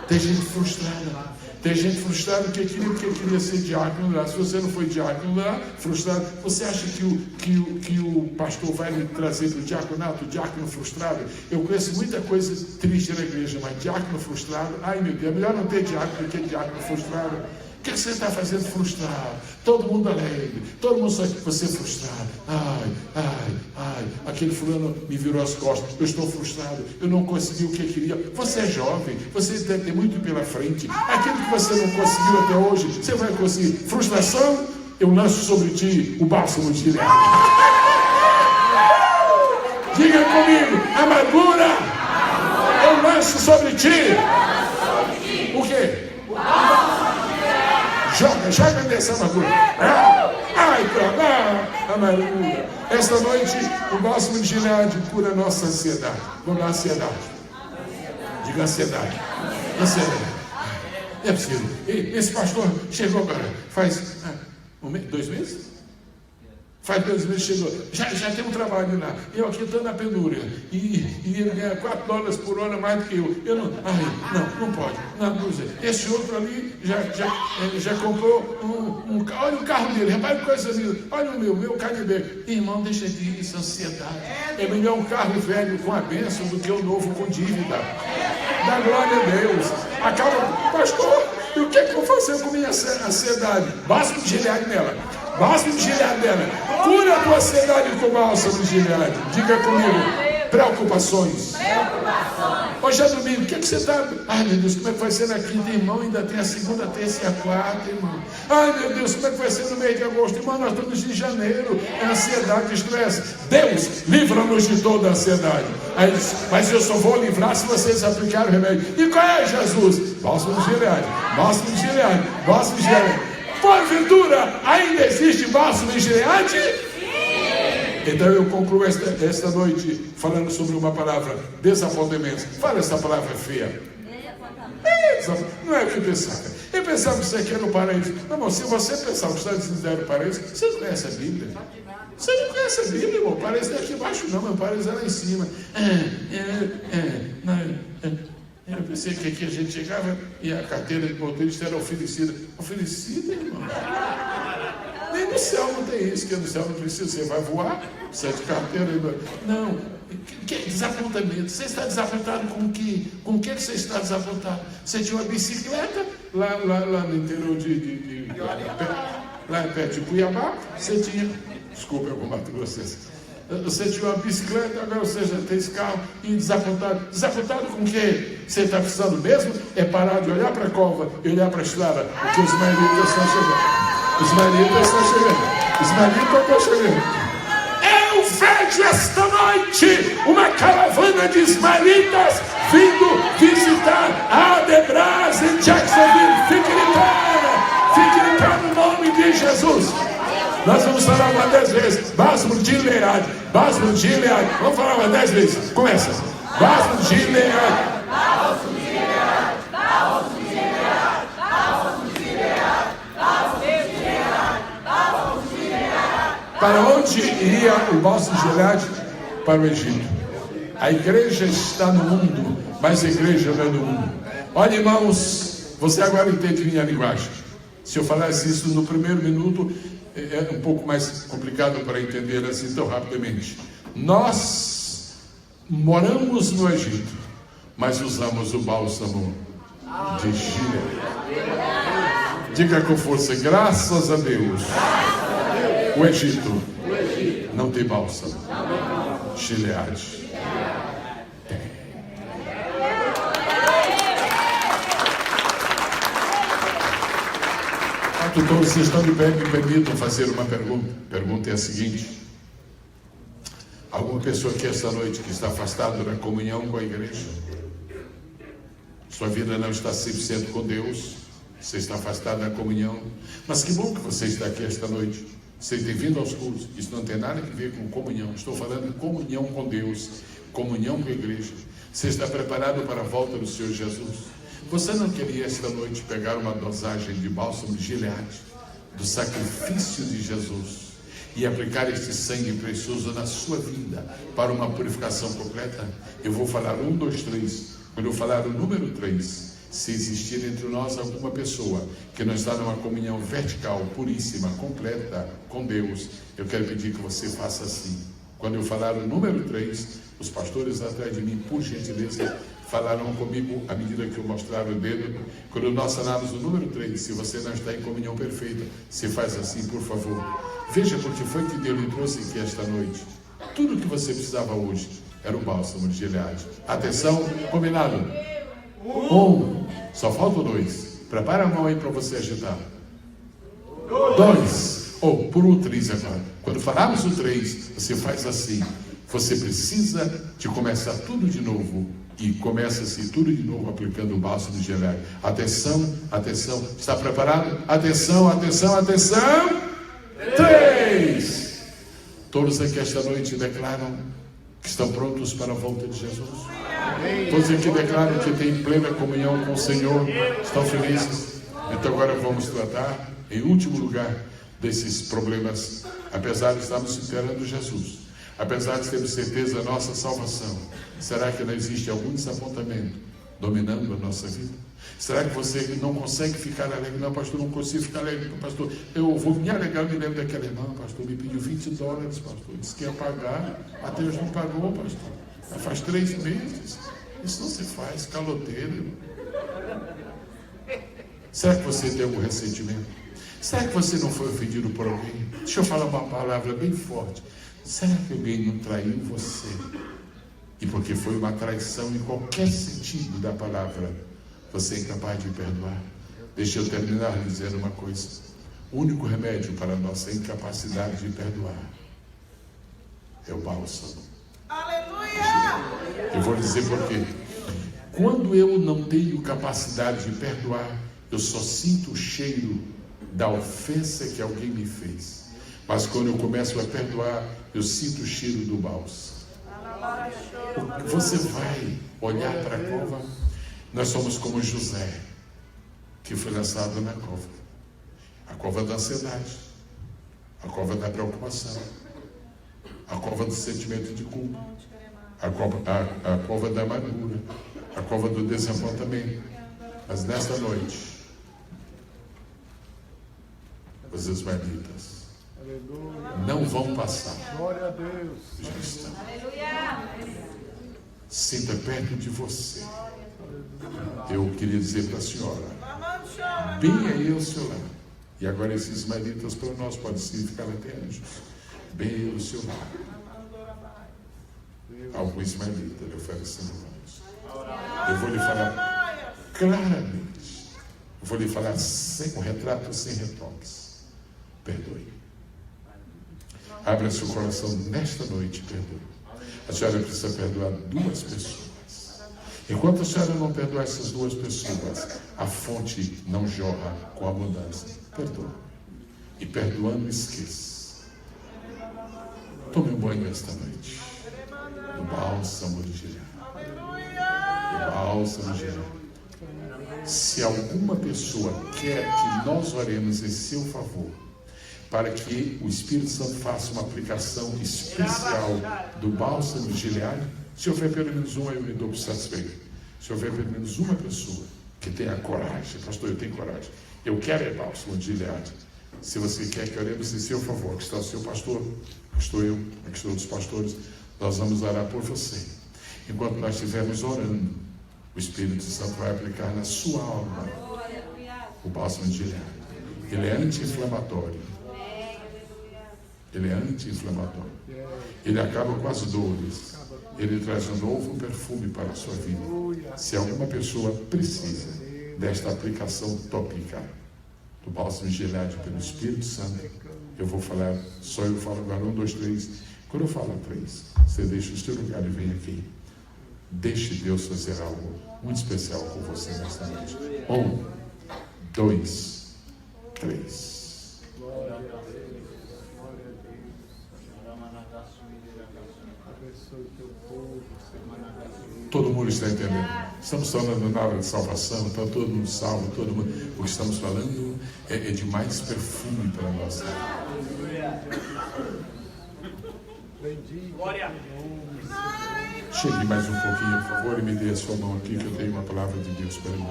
Tem gente frustrada porque queria ser diácono lá. Se você não foi diácono lá, frustrado, você acha que o pastor vai lhe trazer para o diaconato, o diácono frustrado? Eu conheço muita coisa triste na igreja, mas diácono frustrado, ai meu Deus, é melhor não ter diácono do que diácono frustrado. O que você está fazendo frustrado? Todo mundo alegre, todo mundo só você frustrado. Aquele fulano me virou as costas, eu estou frustrado, eu não consegui o que eu queria. Você é jovem, você deve ter muito pela frente. Aquilo que você não conseguiu até hoje, você vai conseguir. Frustração, eu lanço sobre ti o bálsamo de Gileade. Diga comigo, amargura, eu lanço sobre ti. O quê? Joga nessa amargura. Amargura. Esta noite, o bálsamo de Gileade cura a nossa ansiedade. Vamos lá, ansiedade. Diga ansiedade. É possível. Esse pastor chegou agora, faz 2 meses? Faz 2 meses chegou, já tem um trabalho lá, eu aqui estou na penúria, e ele ganha $4 por hora mais do que eu não pode, não sei. Esse outro ali já comprou olha o carro dele, repare coisa linda, olha o meu Cadillac. Irmão, deixa disso, ansiedade. É melhor um carro velho com a bênção do que um novo com dívida. Dá glória a Deus. Acaba, pastor, e o que eu vou fazer com minha ansiedade? Bálsamo de Gileade nela. Bálsamo de Gileade dela. Cura a tua ansiedade com bálsamo de Gileade. Diga comigo. Preocupações. Hoje é domingo. O que você está... Ai, meu Deus, como é que vai ser na quinta, irmão? Ainda tem a segunda, terça e a quarta, irmão. Ai, meu Deus, como é que vai ser no mês de agosto? Irmão, nós estamos em janeiro. É ansiedade, estresse. Deus, livra-nos de toda a ansiedade. Aí, mas eu só vou livrar se vocês aplicarem o remédio. E qual é, Jesus? Bálsamo de Gileade. Bálsamo de Gileade. Bálsamo de Gileade. Porventura, ainda existe bálsamo de Gileade? Então eu concluo esta noite falando sobre uma palavra: desapontamento. Fala essa palavra feia. Não é o que eu pensava. Eu pensava que isso aqui era o paraíso. Não, irmão, se você pensar que está dizendo era o paraíso, você não conhece a Bíblia. Você não conhece a Bíblia, irmão. O paraíso não é aqui embaixo, não. O paraíso é lá em cima. Eu pensei que aqui a gente chegava e a carteira de motorista era oferecida. Oferecida, irmão? Nem no céu não tem isso, que no céu não precisa. Você vai voar, você é de carteira. Não, que desapontamento. Você está desapontado com o que? Com o que você está desapontado? Você tinha uma bicicleta lá no interior lá perto de Cuiabá. Você tinha... Desculpa, eu combato vocês. Você tinha uma bicicleta, agora você já tem esse carro e desapontado. Desapontado com o quê? Você está precisando mesmo? É parar de olhar para a cova e olhar para a estrada, porque os ismaelitas estão chegando. Os ismaelitas estão chegando. Os ismaelitas estão chegando. Eu vejo esta noite uma caravana de ismaelitas vindo visitar a Adebras em Jacksonville. Fique de pé no nome de Jesus. Nós vamos falar uma 10 vezes. Bálsamo de Gileade. Bálsamo de Gileade. Vamos falar uma 10 vezes. Começa. Bálsamo de Gileade. Bálsamo de Gileade. Bálsamo de Gileade. Bálsamo de Gileade. Bálsamo de Gileade. Para onde iria o bálsamo de Gileade? Para o Egito. A igreja está no mundo, mas a igreja não é do mundo. Olha, irmãos, você agora entende minha linguagem. Se eu falasse isso no primeiro minuto, é um pouco mais complicado para entender assim tão rapidamente. Nós moramos no Egito, mas usamos o bálsamo de Gileade. Diga com força, graças a Deus, o Egito não tem bálsamo. Gileade tem. Todos vocês estão de pé, me permitam fazer uma pergunta. A pergunta é a seguinte: alguma pessoa aqui esta noite que está afastada da comunhão com a igreja, sua vida não está 100% com Deus, você está afastado da comunhão, mas que bom que você está aqui esta noite, você tem vindo aos cultos. Isso não tem nada a ver com comunhão, estou falando de comunhão com Deus, comunhão com a igreja. Você está preparado para a volta do Senhor Jesus? Você não queria esta noite pegar uma dosagem de bálsamo de Gileade, do sacrifício de Jesus, e aplicar este sangue precioso na sua vida para uma purificação completa? Eu vou falar 1, 2, 3. Quando eu falar o número 3, se existir entre nós alguma pessoa que não está numa comunhão vertical, puríssima, completa com Deus, eu quero pedir que você faça assim. Quando eu falar o número 3, os pastores atrás de mim, por gentileza, falarão comigo à medida que eu mostrar o dedo. Quando nós falarmos o número 3, se você não está em comunhão perfeita, você faz assim, por favor. Veja porque foi que Deus lhe trouxe aqui esta noite. Tudo o que você precisava hoje era o bálsamo de Gileade. Atenção, combinado? 1, só falta 2. Prepara a mão aí para você agitar. 2, ou por o 3 agora. Quando falarmos o 3, você faz assim. Você precisa de começar tudo de novo. E começa-se tudo de novo aplicando o bálsamo de Gileade. Atenção, atenção. Está preparado? Atenção, atenção, atenção. 3. Todos aqui esta noite declaram que estão prontos para a volta de Jesus. Todos aqui declaram que têm plena comunhão com o Senhor. Estão felizes? Então agora vamos tratar, em último lugar, desses problemas. Apesar de estarmos esperando Jesus, apesar de termos certeza da nossa salvação, será que não existe algum desapontamento dominando a nossa vida? Será que você não consegue ficar alegre? Não, pastor, não consigo ficar alegre. Pastor, eu vou me alegrar, eu me lembro daquela irmã, pastor, me pediu $20, pastor, disse que ia pagar, até hoje não pagou, pastor. Já faz 3 meses. Isso não se faz, caloteiro. Será que você tem algum ressentimento? Será que você não foi ofendido por alguém? Deixa eu falar uma palavra bem forte. Será que alguém não traiu você? E porque foi uma traição em qualquer sentido da palavra, você é incapaz de perdoar? Deixa eu terminar dizendo uma coisa. O único remédio para a nossa incapacidade de perdoar é o bálsamo. Aleluia! Eu vou dizer por quê. Quando eu não tenho capacidade de perdoar, eu só sinto o cheiro da ofensa que alguém me fez. Mas quando eu começo a perdoar, eu sinto o cheiro do bálsamo. Você vai olhar para a cova. Nós somos como José, que foi lançado na cova. A cova da ansiedade, a cova da preocupação, a cova do sentimento de culpa, a cova da amargura, a cova do desapontamento. Mas nesta noite, os israelitas não vão passar. Glória a Deus. Já estão. Sinta perto de você. Eu queria dizer para a senhora, bem aí ao seu lado. E agora esses ismaelitas para nós podem significar até anjos. Bem aí ao seu lado. Algum ismaelita lhe oferecendo mãos. Eu vou lhe falar claramente. Eu vou lhe falar sem um retrato, sem retoques. Perdoe. Abra seu coração nesta noite e perdoe. A senhora precisa perdoar 2 pessoas. Enquanto a senhora não perdoar essas 2 pessoas, a fonte não jorra com abundância. Perdoa. E perdoando, esqueça. Tome um banho esta noite. O bálsamo de Gileade. O bálsamo de Gileade. Se alguma pessoa quer que nós oremos em seu favor, para que o Espírito Santo faça uma aplicação especial do bálsamo de Gileade. Se houver pelo menos um, eu me dou por satisfeito. Se houver pelo menos uma pessoa que tenha coragem, pastor, eu tenho coragem, eu quero é bálsamo de Gileade. Se você quer que oremos em seu favor, que está o seu pastor, que estou eu, que estou dos pastores, nós vamos orar por você. Enquanto nós estivermos orando, o Espírito Santo vai aplicar na sua alma o bálsamo de Gileade. Ele é anti-inflamatório. Ele é anti-inflamatório. Ele acaba com as dores. Ele traz um novo perfume para a sua vida. Se alguma pessoa precisa desta aplicação tópica do bálsamo de Gileade pelo Espírito Santo, eu vou falar, só eu falo agora 1, 2, 3. Quando eu falo 3, você deixa o seu lugar e vem aqui. Deixe Deus fazer algo muito especial com você nesta noite. 1, 2, 3. Todo mundo está entendendo. Estamos falando na hora de salvação, está todo mundo salvo, todo mundo. O que estamos falando é de mais perfume para nós. Chegue mais um pouquinho, por favor, e me dê a sua mão aqui, que eu tenho uma palavra de Deus para mim.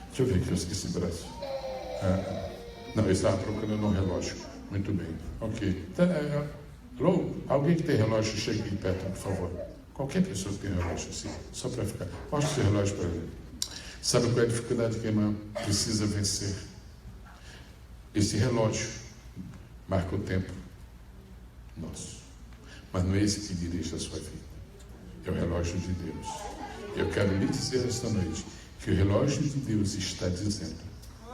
Deixa eu ver que eu esqueci o braço. Não, eu estava procurando um relógio. Muito bem. Ok. Alô? Alguém que tem relógio, chegue aqui perto, por favor. Qualquer pessoa que tem relógio assim, só para ficar. Mostra o seu relógio para ele. Sabe qual é a dificuldade que a irmã precisa vencer? Esse relógio marca o tempo nosso. Mas não é esse que dirige a sua vida. É o relógio de Deus. Eu quero lhe dizer esta noite que o relógio de Deus está dizendo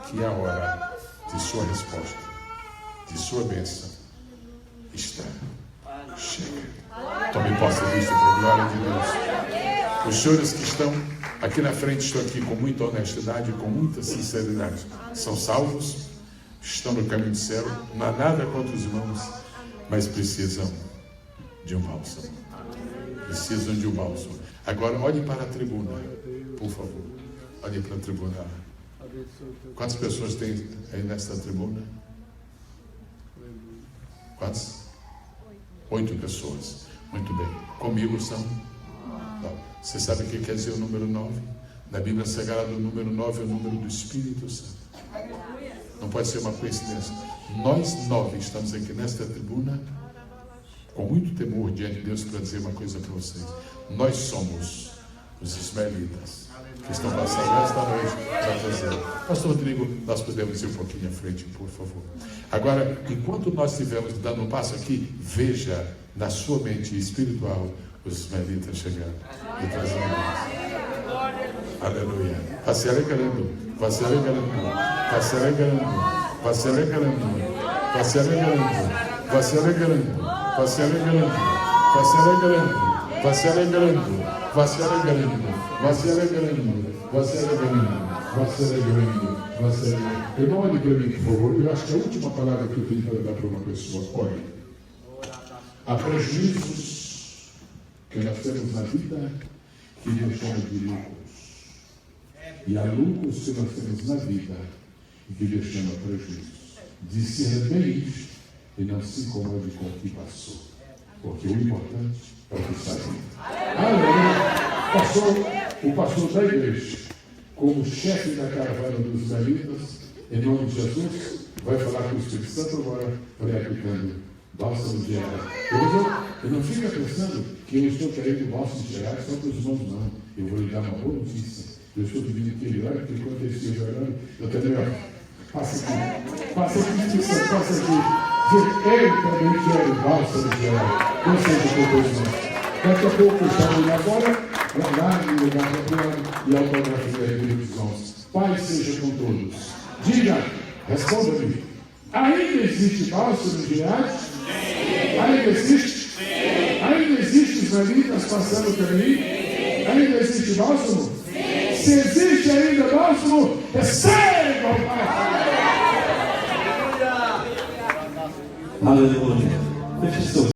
que a hora de sua resposta, de sua bênção, está. Chega. Tome posse disso para a glória de Deus. Os senhores que estão aqui na frente, estão aqui com muita honestidade, com muita sinceridade. São salvos, estão no caminho do céu, não há nada contra os irmãos, mas precisam de um bálsamo. Precisam de um bálsamo. Agora, olhe para a tribuna, por favor. Olhe para a tribuna. Quantas pessoas tem aí nesta tribuna? Quantas? 8 pessoas. Muito bem. Comigo são? Não. Você sabe o que quer dizer o número 9? Na Bíblia Sagrada, o número 9 é o número do Espírito Santo. Não pode ser uma coincidência. Nós 9 estamos aqui nesta tribuna com muito temor diante de Deus para dizer uma coisa para vocês. Nós somos os ismaelitas que estão passando esta noite para fazer. Pastor Rodrigo, nós podemos ir um pouquinho à frente, por favor. Agora, enquanto nós estivermos dando um passo aqui, veja na sua mente espiritual os ismaelitas chegando e trazendo a aleluia. Vai se alegrando, vai se alegrando, vai se alegrando, vai se alegrando, vai se alegrando, vai se alegrando, vai se alegrando, vai se alegrando, vai se alegrando, vai se alegrando, vai se alegrando, vai se alegrando, vai se alegrando, vai se alegrando. Eu não olhe para mim, por favor. Eu acho que a última palavra que eu tenho para dar para uma pessoa, olha. Há prejuízos que nós temos na vida que Deus chama de lucros. E há lucros que nós temos na vida e que Deus chama de prejuízos. Discerna bem isto e não se incomode com o que passou. Porque o importante é o que está vindo. Aleluia! O pastor da igreja, como chefe da caravana dos israelitas, em nome de Jesus, vai falar com o Espírito Santo agora, vai aplicando bálsamo de Gileade. Eu não fica pensando que eu estou querendo bálsamo de Gileade só para os irmãos, não. Eu vou lhe dar uma boa notícia. Eu estou pedindo que ele olhe, porque enquanto ele esteja olhando, eu também olho. Passa aqui, Espírito Santo, passa aqui. Ele também quer o bálsamo de Gileade. Não seja por dois irmãos. Daqui a pouco eu estava indo agora, lá no lugar da glória e autografia da Bíblia dos Homens. Pai seja com todos. Diga, responda-me. Ainda existe bálsamo de Gileade? Ainda existe? Sim. Ainda existe os israelitas passando o caminho? Sim. Ainda existe bálsamo? Sim. Se existe ainda bálsamo, receba o Pai. Aleluia. Aleluia.